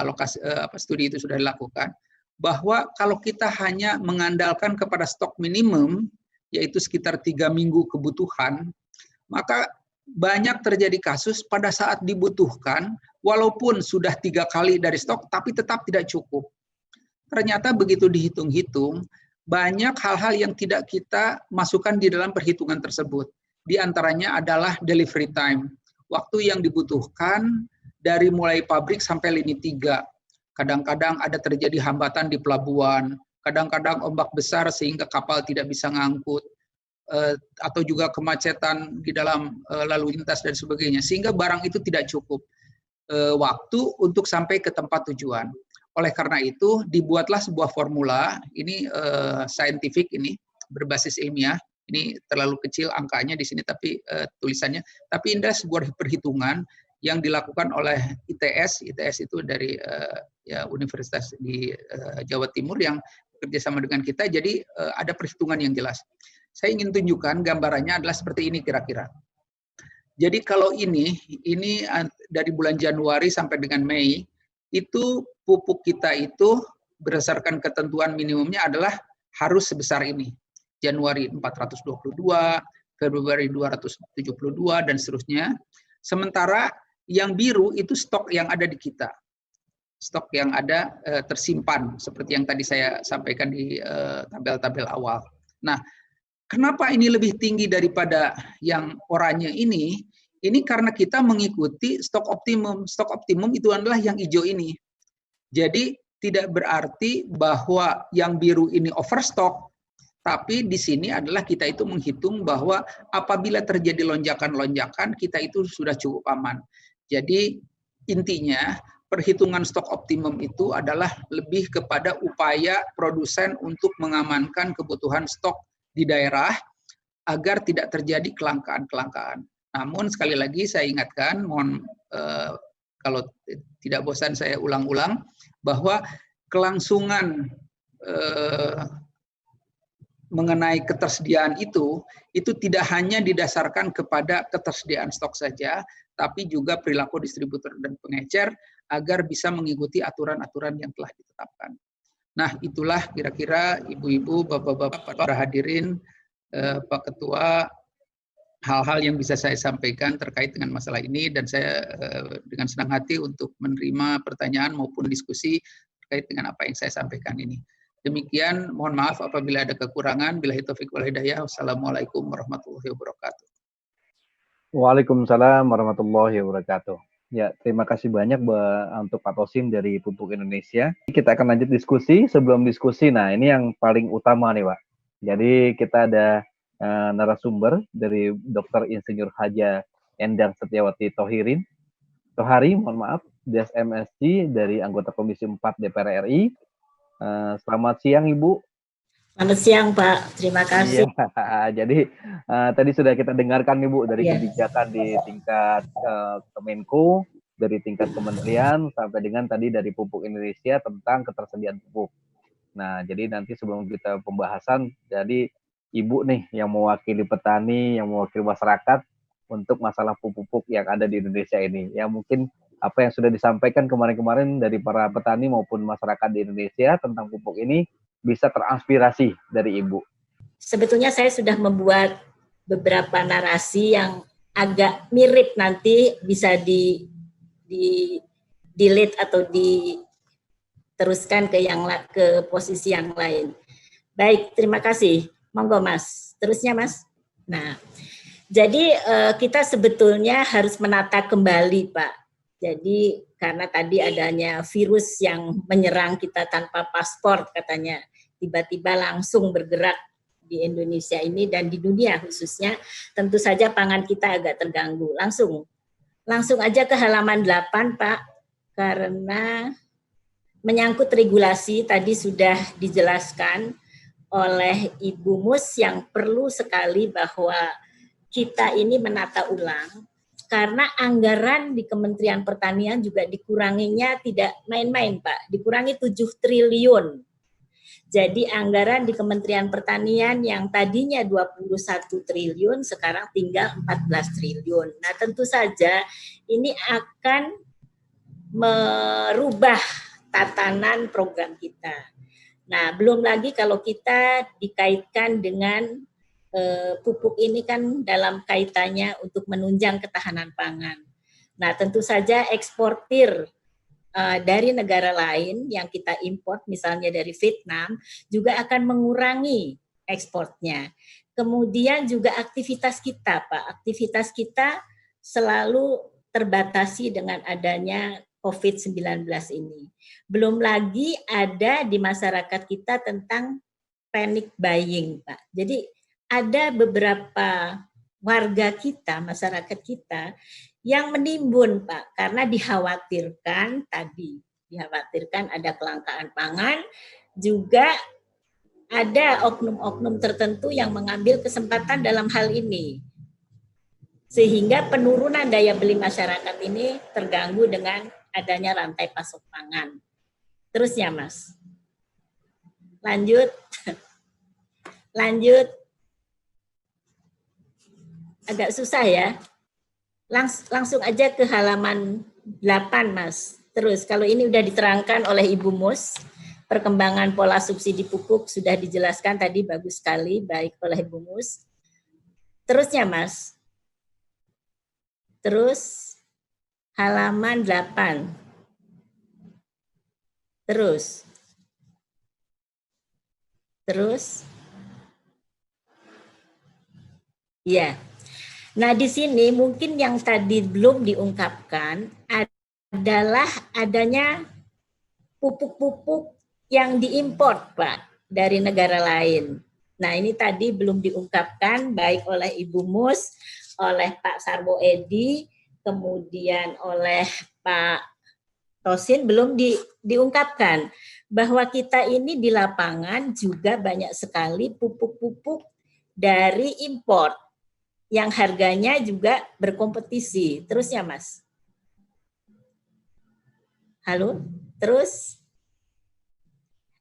alokasi studi itu sudah dilakukan, bahwa kalau kita hanya mengandalkan kepada stok minimum yaitu sekitar 3 minggu kebutuhan, maka banyak terjadi kasus pada saat dibutuhkan walaupun sudah 3 kali dari stok tapi tetap tidak cukup. Ternyata begitu dihitung-hitung banyak hal-hal yang tidak kita masukkan di dalam perhitungan tersebut. Di antaranya adalah delivery time. Waktu yang dibutuhkan dari mulai pabrik sampai lini 3. Kadang-kadang ada terjadi hambatan di pelabuhan, kadang-kadang ombak besar sehingga kapal tidak bisa ngangkut, atau juga kemacetan di dalam lalu lintas dan sebagainya. Sehingga barang itu tidak cukup waktu untuk sampai ke tempat tujuan. Oleh karena itu, dibuatlah sebuah formula, ini scientific, ini berbasis ilmiah. Ini terlalu kecil angkanya di sini tapi tulisannya. Tapi ini adalah sebuah perhitungan yang dilakukan oleh ITS. ITS itu dari Universitas di Jawa Timur yang bekerja sama dengan kita. Jadi ada perhitungan yang jelas. Saya ingin tunjukkan gambarannya adalah seperti ini kira-kira. Jadi kalau ini dari bulan Januari sampai dengan Mei, itu pupuk kita itu berdasarkan ketentuan minimumnya adalah harus sebesar ini. Januari 422, Februari 272, dan seterusnya. Sementara yang biru itu stok yang ada di kita. Stok yang ada tersimpan, seperti yang tadi saya sampaikan di tabel-tabel awal. Nah, kenapa ini lebih tinggi daripada yang oranye ini? Ini karena kita mengikuti stok optimum. Stok optimum itu adalah yang hijau ini. Jadi tidak berarti bahwa yang biru ini overstock, tapi di sini adalah kita itu menghitung bahwa apabila terjadi lonjakan-lonjakan, kita itu sudah cukup aman. Jadi intinya perhitungan stok optimum itu adalah lebih kepada upaya produsen untuk mengamankan kebutuhan stok di daerah agar tidak terjadi kelangkaan-kelangkaan. Namun sekali lagi saya ingatkan, mohon kalau tidak bosan saya ulang-ulang, bahwa kelangsungan mengenai ketersediaan itu tidak hanya didasarkan kepada ketersediaan stok saja, tapi juga perilaku distributor dan pengecer agar bisa mengikuti aturan-aturan yang telah ditetapkan. Nah, itulah kira-kira ibu-ibu, bapak-bapak, para hadirin, Pak Ketua, hal-hal yang bisa saya sampaikan terkait dengan masalah ini, dan saya dengan senang hati untuk menerima pertanyaan maupun diskusi terkait dengan apa yang saya sampaikan ini. Demikian, mohon maaf apabila ada kekurangan. Billahi taufiq wal hidayah. Wassalamualaikum warahmatullahi wabarakatuh. Waalaikumsalam warahmatullahi wabarakatuh. Ya, terima kasih banyak untuk Pak Tosin dari Pupuk Indonesia. Kita akan lanjut diskusi. Sebelum diskusi, nah ini yang paling utama nih, Pak. Jadi kita ada narasumber dari Dr. Insinyur Haja Endang Setiawati Tohari, mohon maaf, DSMSC dari anggota Komisi 4 DPR RI. Selamat siang, Ibu. Selamat siang, Pak. Terima kasih. Iya, jadi tadi sudah kita dengarkan nih Bu dari Iya. kebijakan di tingkat Kemenko, dari tingkat kementerian sampai dengan tadi dari Pupuk Indonesia tentang ketersediaan pupuk. Nah, jadi nanti sebelum kita pembahasan, jadi Ibu nih yang mewakili petani, yang mewakili masyarakat untuk masalah pupuk-pupuk yang ada di Indonesia ini. Ya mungkin apa yang sudah disampaikan kemarin-kemarin dari para petani maupun masyarakat di Indonesia tentang pupuk ini bisa terinspirasi dari Ibu. Sebetulnya saya sudah membuat beberapa narasi yang agak mirip, nanti bisa di delete atau diteruskan ke posisi yang lain. Baik, terima kasih. Monggo Mas. Terusnya Mas. Nah, jadi kita sebetulnya harus menata kembali Pak. Jadi karena tadi adanya virus yang menyerang kita tanpa paspor katanya, tiba-tiba langsung bergerak di Indonesia ini dan di dunia khususnya, tentu saja pangan kita agak terganggu. Langsung aja ke halaman 8 Pak, karena menyangkut regulasi tadi sudah dijelaskan oleh Ibu Mus yang perlu sekali bahwa kita ini menata ulang, karena anggaran di Kementerian Pertanian juga dikuranginya tidak main-main Pak, dikurangi 7 triliun. Jadi anggaran di Kementerian Pertanian yang tadinya 21 triliun sekarang tinggal 14 triliun. Nah tentu saja ini akan merubah tatanan program kita. Nah belum lagi kalau kita dikaitkan dengan pupuk ini kan dalam kaitannya untuk menunjang ketahanan pangan. Nah tentu saja eksportir dari negara lain yang kita import, misalnya dari Vietnam, juga akan mengurangi ekspornya. Kemudian juga aktivitas kita, Pak. Aktivitas kita selalu terbatasi dengan adanya COVID-19 ini. Belum lagi ada di masyarakat kita tentang panic buying, Pak. Jadi ada beberapa warga kita, masyarakat kita, yang menimbun Pak, karena dikhawatirkan ada kelangkaan pangan, juga ada oknum-oknum tertentu yang mengambil kesempatan dalam hal ini. Sehingga penurunan daya beli masyarakat ini terganggu dengan adanya rantai pasok pangan. Terus ya Mas. Lanjut. Agak susah ya. Langsung aja ke halaman 8 Mas. Terus kalau ini udah diterangkan oleh Ibu Mus, perkembangan pola subsidi pupuk sudah dijelaskan tadi bagus sekali baik oleh Ibu Mus. Terusnya Mas. Terus halaman 8. Terus. Iya. Nah, di sini mungkin yang tadi belum diungkapkan adalah adanya pupuk-pupuk yang diimpor, Pak, dari negara lain. Nah, ini tadi belum diungkapkan baik oleh Ibu Mus, oleh Pak Sarwo Edi, kemudian oleh Pak Tosin belum diungkapkan bahwa kita ini di lapangan juga banyak sekali pupuk-pupuk dari impor yang harganya juga berkompetisi. Terus ya Mas? Halo? Terus?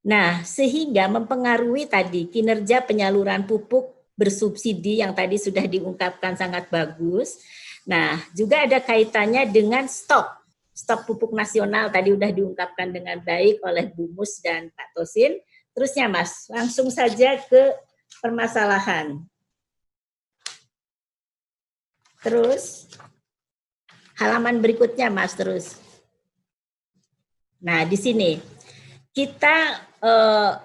Nah, sehingga mempengaruhi tadi kinerja penyaluran pupuk bersubsidi yang tadi sudah diungkapkan sangat bagus. Nah, juga ada kaitannya dengan stok pupuk nasional tadi sudah diungkapkan dengan baik oleh Bu Mus dan Pak Tosin. Terusnya Mas, langsung saja ke permasalahan. Terus halaman berikutnya Mas terus. Nah, di sini kita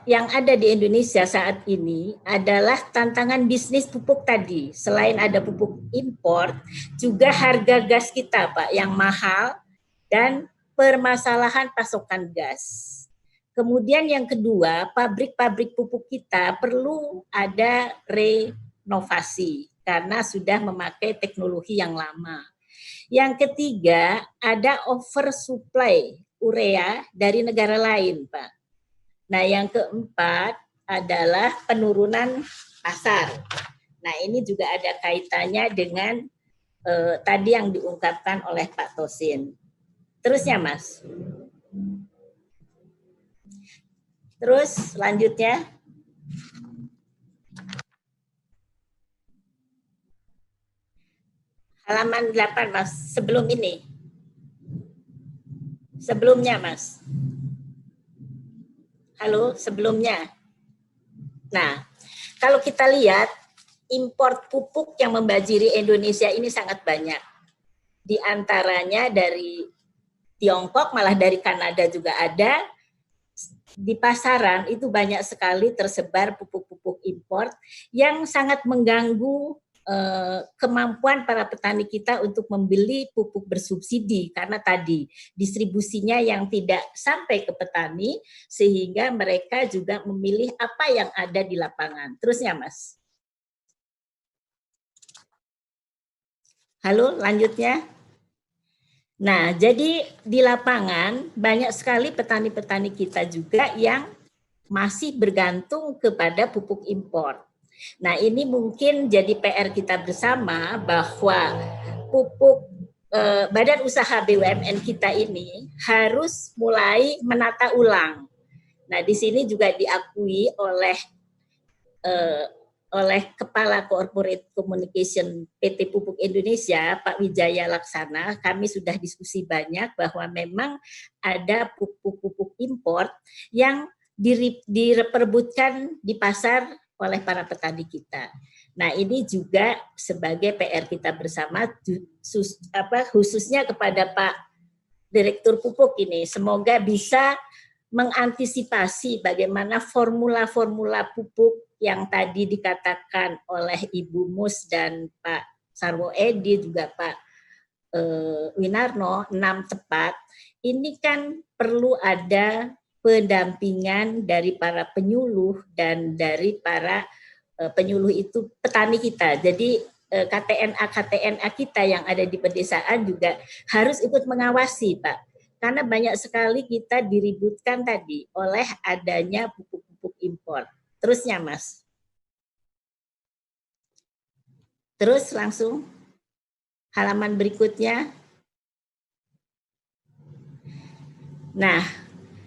yang ada di Indonesia saat ini adalah tantangan bisnis pupuk tadi. Selain ada pupuk impor, juga harga gas kita, Pak, yang mahal dan permasalahan pasokan gas. Kemudian yang kedua, pabrik-pabrik pupuk kita perlu ada renovasi karena sudah memakai teknologi yang lama. Yang ketiga, ada oversupply urea dari negara lain, Pak. Nah, yang keempat adalah penurunan pasar. Nah, ini juga ada kaitannya dengan tadi yang diungkapkan oleh Pak Tosin. Terusnya, Mas. Terus selanjutnya. Halaman 8, Mas. Sebelum ini. Sebelumnya, Mas. Halo, sebelumnya. Nah, kalau kita lihat, impor pupuk yang membanjiri Indonesia ini sangat banyak. Di antaranya dari Tiongkok, malah dari Kanada juga ada. Di pasaran itu banyak sekali tersebar pupuk-pupuk impor yang sangat mengganggu kemampuan para petani kita untuk membeli pupuk bersubsidi karena tadi distribusinya yang tidak sampai ke petani sehingga mereka juga memilih apa yang ada di lapangan. Terusnya, Mas. Halo, lanjutnya. Nah, jadi di lapangan banyak sekali petani-petani kita juga yang masih bergantung kepada pupuk impor. Nah, ini mungkin jadi PR kita bersama bahwa pupuk badan usaha BUMN kita ini harus mulai menata ulang. Nah, di sini juga diakui oleh Kepala Corporate Communication PT Pupuk Indonesia, Pak Wijaya Laksana, kami sudah diskusi banyak bahwa memang ada pupuk-pupuk impor yang diperebutkan di pasar oleh para petani kita. Nah, ini juga sebagai PR kita bersama, khususnya kepada Pak Direktur Pupuk ini. Semoga bisa mengantisipasi bagaimana formula-formula pupuk yang tadi dikatakan oleh Ibu Mus dan Pak Sarwo Edi, juga Pak Winarno, 6 tepat. Ini kan perlu ada pendampingan dari para penyuluh dan dari para penyuluh itu petani kita. Jadi KTNA kita yang ada di pedesaan juga harus ikut mengawasi, Pak. Karena banyak sekali kita diributkan tadi oleh adanya pupuk-pupuk impor. Terusnya, Mas. Terus langsung halaman berikutnya. Nah,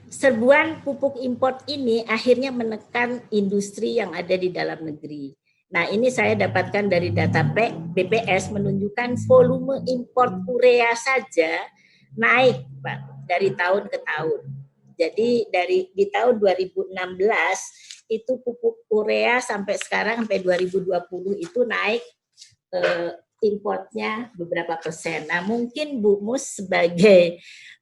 serbuan pupuk impor ini akhirnya menekan industri yang ada di dalam negeri. Nah, ini saya dapatkan dari data BPS menunjukkan volume impor urea saja naik, Pak, dari tahun ke tahun. Jadi di tahun 2016 itu pupuk urea sampai sekarang sampai 2020 itu naik importnya beberapa persen. Nah, mungkin Bu Mus sebagai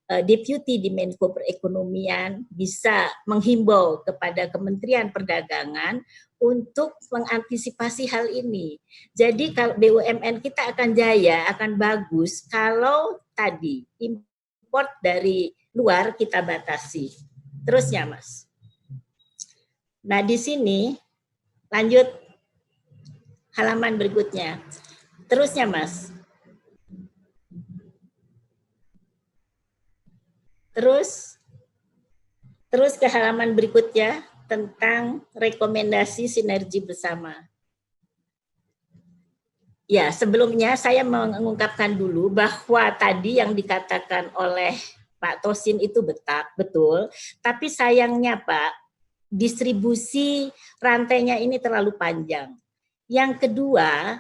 Deputi di Menko Perekonomian bisa menghimbau kepada Kementerian Perdagangan untuk mengantisipasi hal ini. Jadi kalau BUMN kita akan jaya, akan bagus kalau tadi import dari luar kita batasi. Terusnya, Mas. Nah, di sini lanjut halaman berikutnya. Terusnya, Mas. Terus ke halaman berikutnya tentang rekomendasi sinergi bersama. Ya, sebelumnya saya mengungkapkan dulu bahwa tadi yang dikatakan oleh Pak Tosin itu betul, tapi sayangnya Pak, distribusi rantainya ini terlalu panjang. Yang kedua,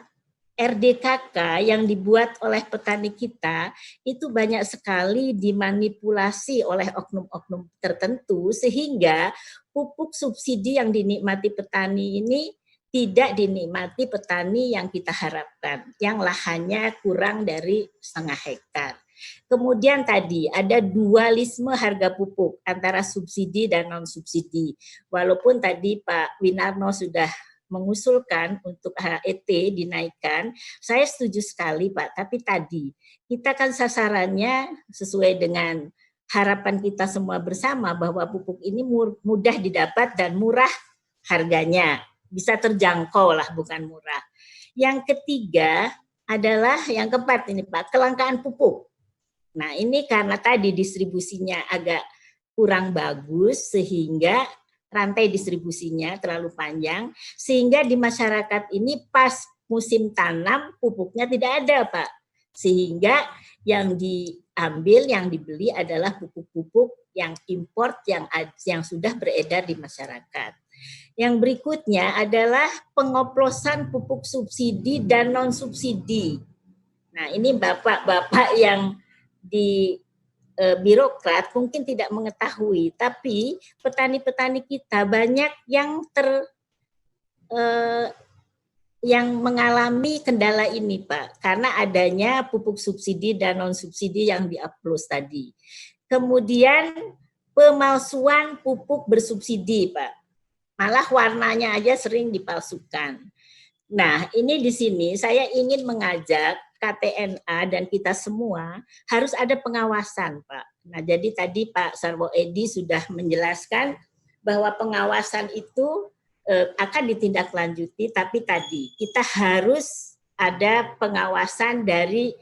RDKK yang dibuat oleh petani kita itu banyak sekali dimanipulasi oleh oknum-oknum tertentu sehingga pupuk subsidi yang dinikmati petani ini tidak dinikmati petani yang kita harapkan, yang lahannya kurang dari 0,5 hektar. Kemudian tadi ada dualisme harga pupuk antara subsidi dan non-subsidi. Walaupun tadi Pak Winarno sudah mengusulkan untuk HET dinaikkan, saya setuju sekali Pak, tapi tadi kita kan sasarannya sesuai dengan harapan kita semua bersama bahwa pupuk ini mudah didapat dan murah harganya, bisa terjangkau lah, bukan murah. Yang ketiga adalah yang keempat ini Pak, kelangkaan pupuk. Nah ini karena tadi distribusinya agak kurang bagus sehingga rantai distribusinya terlalu panjang, sehingga di masyarakat ini pas musim tanam pupuknya tidak ada Pak. Sehingga yang diambil, yang dibeli adalah pupuk-pupuk yang import yang sudah beredar di masyarakat. Yang berikutnya adalah pengoplosan pupuk subsidi dan non-subsidi. Nah ini bapak-bapak yang di birokrat mungkin tidak mengetahui, tapi petani-petani kita banyak yang yang mengalami kendala ini Pak, karena adanya pupuk subsidi dan non-subsidi yang diupload tadi. Kemudian pemalsuan pupuk bersubsidi Pak, malah warnanya aja sering dipalsukan. Nah ini di sini saya ingin mengajak KTNA dan kita semua harus ada pengawasan Pak. Nah jadi tadi Pak Sarwo Edi sudah menjelaskan bahwa pengawasan itu akan ditindaklanjuti, tapi tadi kita harus ada pengawasan dari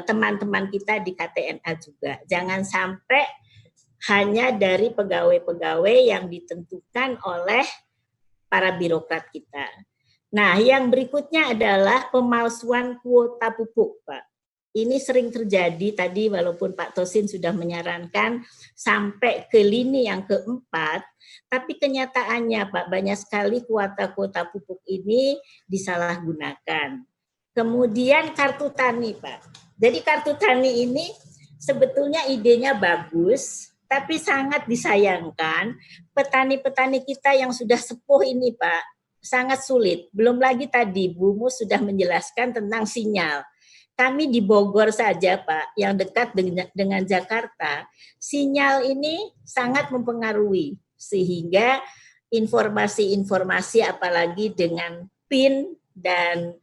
teman-teman kita di KTNA juga. Jangan sampai hanya dari pegawai-pegawai yang ditentukan oleh para birokrat kita. Nah, yang berikutnya adalah pemalsuan kuota pupuk, Pak. Ini sering terjadi tadi walaupun Pak Tosin sudah menyarankan sampai ke lini yang keempat, tapi kenyataannya Pak banyak sekali kuota-kuota pupuk ini disalahgunakan. Kemudian kartu tani Pak. Jadi kartu tani ini sebetulnya idenya bagus, tapi sangat disayangkan petani-petani kita yang sudah sepuh ini Pak sangat sulit. Belum lagi tadi Bu Mus sudah menjelaskan tentang sinyal. Kami di Bogor saja Pak, yang dekat dengan Jakarta, sinyal ini sangat mempengaruhi. Sehingga informasi-informasi apalagi dengan PIN dan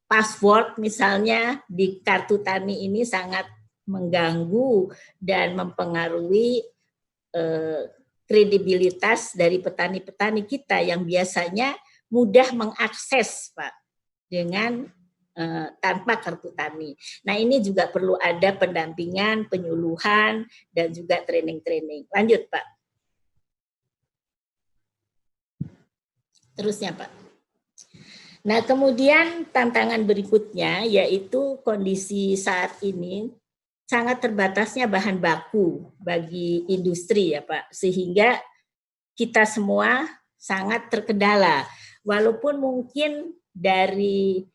password misalnya di kartu tani ini sangat mengganggu dan mempengaruhi kredibilitas dari petani-petani kita yang biasanya mudah mengakses Pak dengan tanpa kartu tani. Nah ini juga perlu ada pendampingan, penyuluhan, dan juga training-training. Lanjut Pak. Terusnya Pak. Nah kemudian tantangan berikutnya yaitu kondisi saat ini sangat terbatasnya bahan baku bagi industri ya Pak. Sehingga kita semua sangat terkendala. Walaupun mungkin dari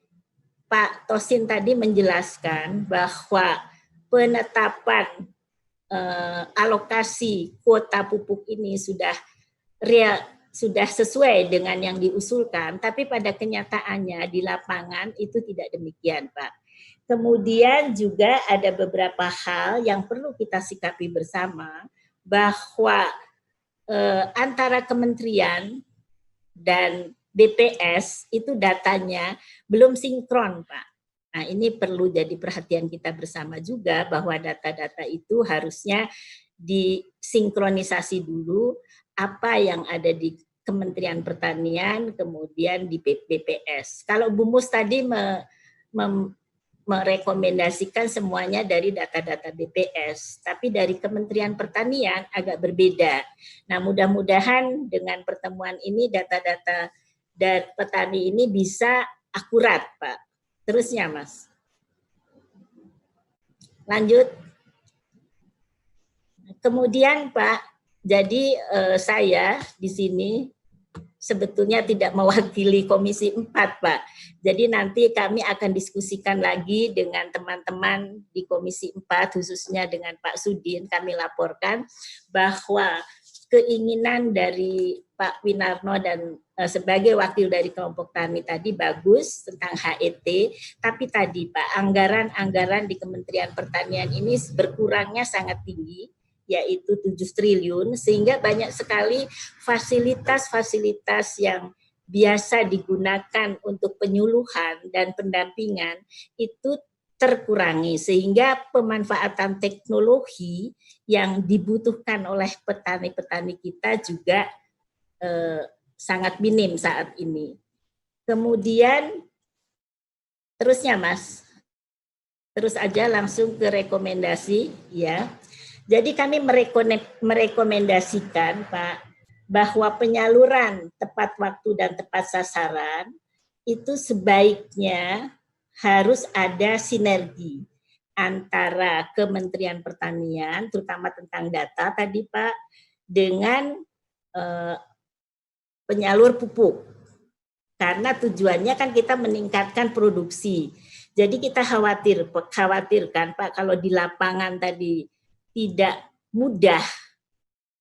Pak Tosin tadi menjelaskan bahwa penetapan alokasi kuota pupuk ini sudah sesuai dengan yang diusulkan, tapi pada kenyataannya di lapangan itu tidak demikian, Pak. Kemudian juga ada beberapa hal yang perlu kita sikapi bersama, bahwa antara kementerian dan BPS itu datanya belum sinkron, Pak. Nah, ini perlu jadi perhatian kita bersama juga bahwa data-data itu harusnya disinkronisasi dulu apa yang ada di Kementerian Pertanian, kemudian di BPS. Kalau Bu Mus tadi merekomendasikan semuanya dari data-data BPS, tapi dari Kementerian Pertanian agak berbeda. Nah, mudah-mudahan dengan pertemuan ini data-data dan petani ini bisa akurat, Pak. Terusnya, Mas. Lanjut. Kemudian, Pak, jadi saya di sini sebetulnya tidak mewakili Komisi 4, Pak. Jadi nanti kami akan diskusikan lagi dengan teman-teman di Komisi 4, khususnya dengan Pak Sudin, kami laporkan bahwa keinginan dari Pak Winarno dan sebagai wakil dari kelompok tani tadi bagus tentang HET, tapi tadi Pak, anggaran di Kementerian Pertanian ini berkurangnya sangat tinggi, yaitu 7 triliun, sehingga banyak sekali fasilitas-fasilitas yang biasa digunakan untuk penyuluhan dan pendampingan itu terkurangi, sehingga pemanfaatan teknologi yang dibutuhkan oleh petani-petani kita juga sangat minim saat ini. Kemudian terusnya Mas, terus aja langsung ke rekomendasi ya. Jadi kami merekomendasikan Pak bahwa penyaluran tepat waktu dan tepat sasaran itu sebaiknya harus ada sinergi antara Kementerian Pertanian, terutama tentang data tadi Pak, dengan penyalur pupuk. Karena tujuannya kan kita meningkatkan produksi. Jadi kita khawatirkan Pak, kalau di lapangan tadi tidak mudah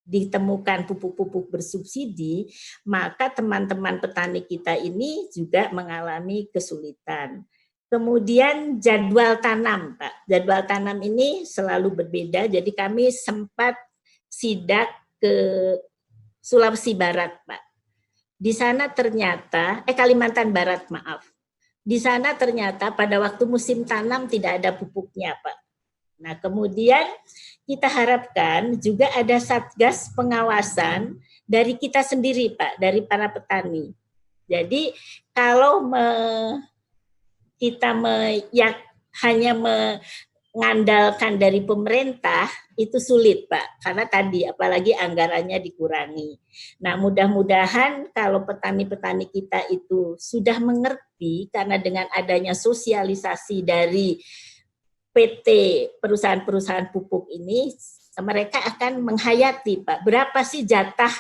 ditemukan pupuk-pupuk bersubsidi, maka teman-teman petani kita ini juga mengalami kesulitan. Kemudian jadwal tanam, Pak. Jadwal tanam ini selalu berbeda, jadi kami sempat sidak ke Sulawesi Barat, Pak. Di sana ternyata, Kalimantan Barat, maaf. Di sana ternyata pada waktu musim tanam tidak ada pupuknya, Pak. Nah, kemudian kita harapkan juga ada satgas pengawasan dari kita sendiri, Pak, dari para petani. Jadi kalau kita hanya mengandalkan dari pemerintah, itu sulit, Pak, karena tadi apalagi anggarannya dikurangi. Nah, mudah-mudahan kalau petani-petani kita itu sudah mengerti, karena dengan adanya sosialisasi dari PT perusahaan-perusahaan pupuk ini, mereka akan menghayati, Pak, berapa sih jatah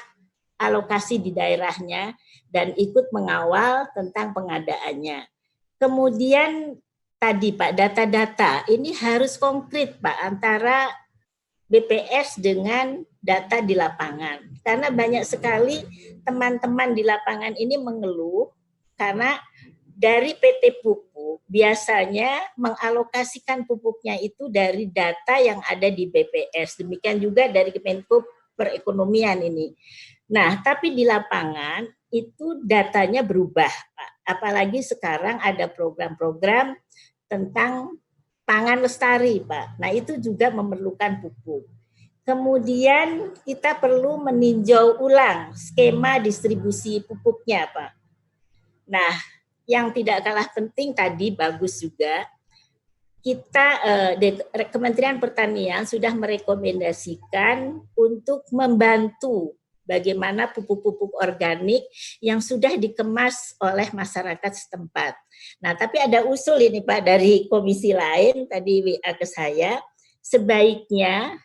alokasi di daerahnya dan ikut mengawal tentang pengadaannya. Kemudian tadi Pak, data-data ini harus konkret Pak antara BPS dengan data di lapangan. Karena banyak sekali teman-teman di lapangan ini mengeluh karena dari PT Pupuk biasanya mengalokasikan pupuknya itu dari data yang ada di BPS. Demikian juga dari Kemenko Perekonomian ini. Nah, tapi di lapangan itu datanya berubah, Pak. Apalagi sekarang ada program-program tentang pangan lestari, Pak. Nah, itu juga memerlukan pupuk. Kemudian kita perlu meninjau ulang skema distribusi pupuknya, Pak. Nah, yang tidak kalah penting tadi bagus juga, kita Kementerian Pertanian sudah merekomendasikan untuk membantu bagaimana pupuk-pupuk organik yang sudah dikemas oleh masyarakat setempat. Nah, tapi ada usul ini Pak dari komisi lain, tadi WA ke saya, sebaiknya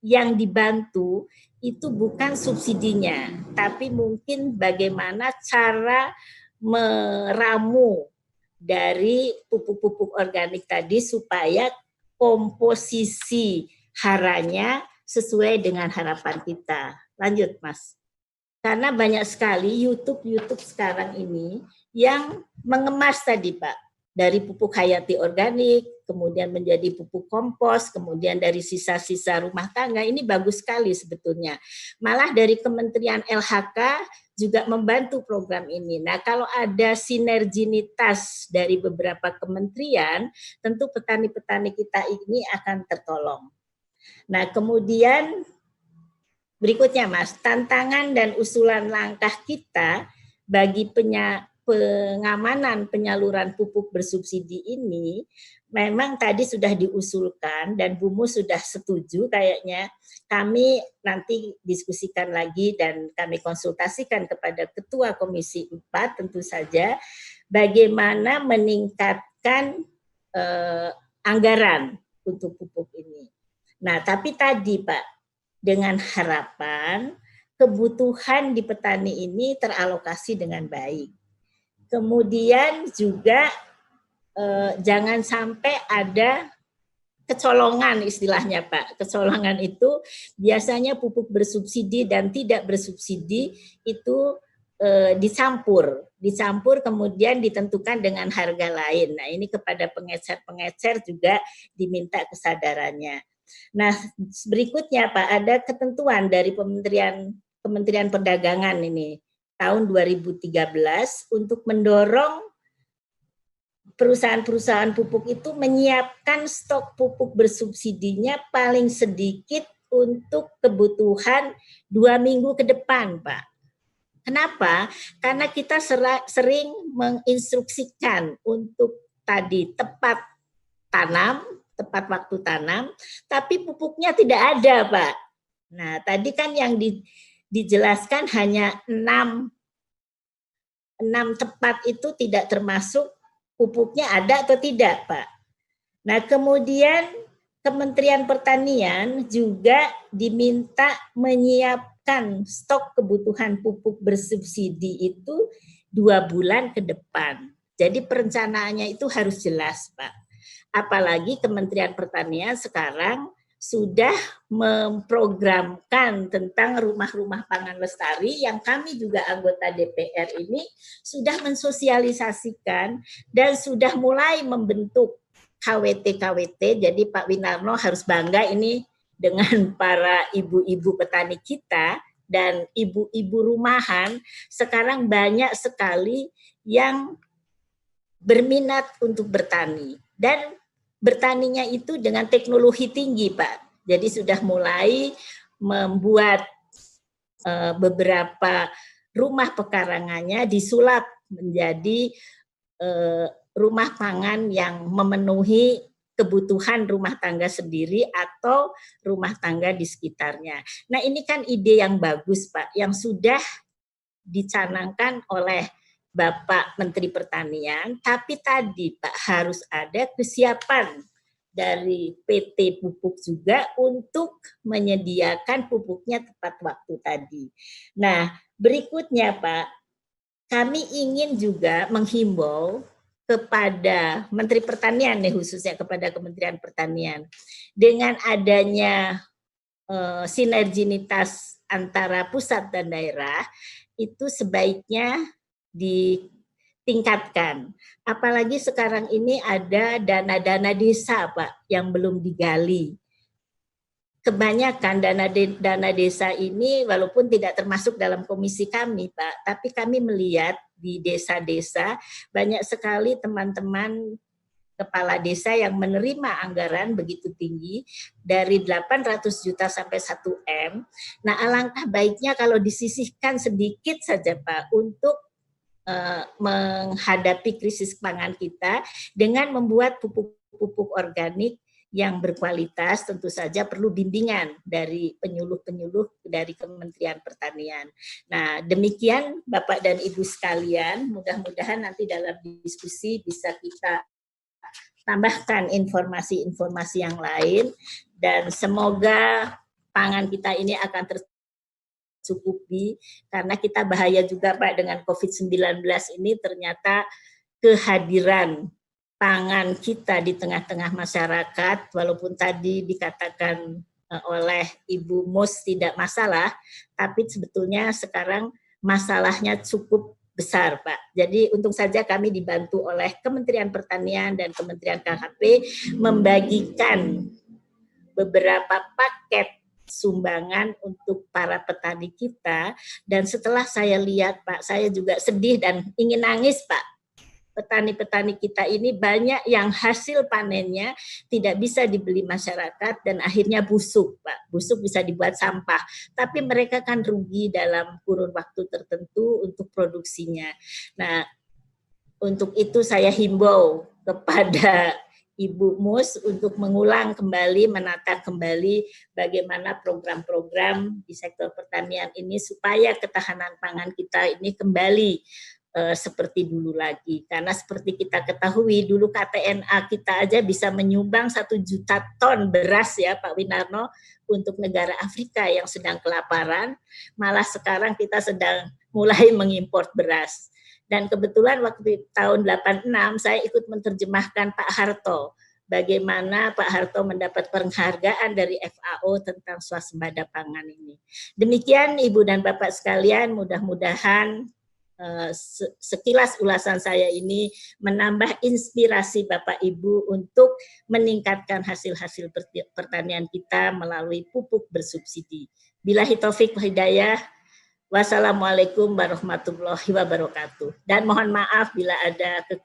yang dibantu itu bukan subsidinya, tapi mungkin bagaimana cara meramu dari pupuk-pupuk organik tadi supaya komposisi haranya sesuai dengan harapan kita. Lanjut, Mas. Karena banyak sekali YouTube sekarang ini yang mengemas tadi, Pak. Dari pupuk hayati organik, kemudian menjadi pupuk kompos, kemudian dari sisa-sisa rumah tangga. Ini bagus sekali sebetulnya. Malah dari Kementerian LHK juga membantu program ini. Nah, kalau ada sinerginitas dari beberapa kementerian, tentu petani-petani kita ini akan tertolong. Nah, kemudian berikutnya Mas, tantangan dan usulan langkah kita bagi pengamanan penyaluran pupuk bersubsidi ini memang tadi sudah diusulkan dan Bu Mus sudah setuju kayaknya. Kami nanti diskusikan lagi dan kami konsultasikan kepada Ketua Komisi 4 tentu saja bagaimana meningkatkan anggaran untuk pupuk ini. Nah, tapi tadi Pak, dengan harapan kebutuhan di petani ini teralokasi dengan baik. Kemudian juga jangan sampai ada kecolongan istilahnya Pak. Kecolongan itu biasanya pupuk bersubsidi dan tidak bersubsidi itu dicampur kemudian ditentukan dengan harga lain. Nah ini kepada pengecer juga diminta kesadarannya. Nah berikutnya Pak, ada ketentuan dari Kementerian Perdagangan ini tahun 2013 untuk mendorong perusahaan-perusahaan pupuk itu menyiapkan stok pupuk bersubsidinya paling sedikit untuk kebutuhan 2 minggu ke depan, Pak. Kenapa? Karena kita sering menginstruksikan untuk tadi tepat waktu tanam, tapi pupuknya tidak ada, Pak. Nah, tadi kan yang dijelaskan hanya 6 tepat itu tidak termasuk pupuknya ada atau tidak, Pak. Nah, kemudian Kementerian Pertanian juga diminta menyiapkan stok kebutuhan pupuk bersubsidi itu 2 bulan ke depan. Jadi perencanaannya itu harus jelas, Pak. Apalagi Kementerian Pertanian sekarang sudah memprogramkan tentang rumah-rumah pangan lestari yang kami juga anggota DPR ini sudah mensosialisasikan dan sudah mulai membentuk KWT. Jadi Pak Winarno harus bangga ini dengan para ibu-ibu petani kita dan ibu-ibu rumahan. Sekarang banyak sekali yang berminat untuk bertani dan bertaninya itu dengan teknologi tinggi, Pak. Jadi sudah mulai membuat beberapa rumah pekarangannya disulap menjadi rumah pangan yang memenuhi kebutuhan rumah tangga sendiri atau rumah tangga di sekitarnya. Nah ini kan ide yang bagus Pak, yang sudah dicanangkan oleh Bapak Menteri Pertanian, tapi tadi Pak harus ada kesiapan dari PT Pupuk juga untuk menyediakan pupuknya tepat waktu tadi. Nah berikutnya Pak, kami ingin juga menghimbau kepada Menteri Pertanian nih, khususnya kepada Kementerian Pertanian, dengan adanya sinerginitas antara pusat dan daerah itu sebaiknya ditingkatkan. Apalagi sekarang ini ada dana-dana desa Pak yang belum digali. Kebanyakan dana desa ini walaupun tidak termasuk dalam komisi kami Pak, tapi kami melihat di desa-desa banyak sekali teman-teman kepala desa yang menerima anggaran begitu tinggi dari 800 juta sampai 1 M. Nah, alangkah baiknya kalau disisihkan sedikit saja Pak untuk menghadapi krisis pangan kita dengan membuat pupuk-pupuk organik yang berkualitas. Tentu saja perlu bimbingan dari penyuluh-penyuluh dari Kementerian Pertanian. Nah, demikian Bapak dan Ibu sekalian, mudah-mudahan nanti dalam diskusi bisa kita tambahkan informasi-informasi yang lain dan semoga pangan kita ini akan tercukupi karena kita bahaya juga Pak dengan COVID-19 ini ternyata kehadiran pangan kita di tengah-tengah masyarakat, walaupun tadi dikatakan oleh Ibu Mus tidak masalah, tapi sebetulnya sekarang masalahnya cukup besar, Pak. Jadi untung saja kami dibantu oleh Kementerian Pertanian dan Kementerian KHP membagikan beberapa paket sumbangan untuk para petani kita, dan setelah saya lihat, Pak, saya juga sedih dan ingin nangis, Pak. Petani-petani kita ini banyak yang hasil panennya tidak bisa dibeli masyarakat dan akhirnya busuk, Pak. Busuk bisa dibuat sampah, tapi mereka kan rugi dalam kurun waktu tertentu untuk produksinya. Nah, untuk itu saya himbau kepada Ibu Mus untuk mengulang kembali, menata kembali bagaimana program-program di sektor pertanian ini supaya ketahanan pangan kita ini kembali seperti dulu lagi. Karena seperti kita ketahui, dulu KTNA kita aja bisa menyumbang 1 juta ton beras ya Pak Winarno untuk negara Afrika yang sedang kelaparan, malah sekarang kita sedang mulai mengimpor beras. Dan kebetulan waktu tahun 86 saya ikut menerjemahkan Pak Harto bagaimana Pak Harto mendapat penghargaan dari FAO tentang swasembada pangan ini. Demikian Ibu dan Bapak sekalian, mudah-mudahan sekilas ulasan saya ini menambah inspirasi Bapak Ibu untuk meningkatkan hasil-hasil pertanian kita melalui pupuk bersubsidi. Billahi taufik wa hidayah. Wassalamualaikum warahmatullahi wabarakatuh. Dan mohon maaf bila ada kekurangan.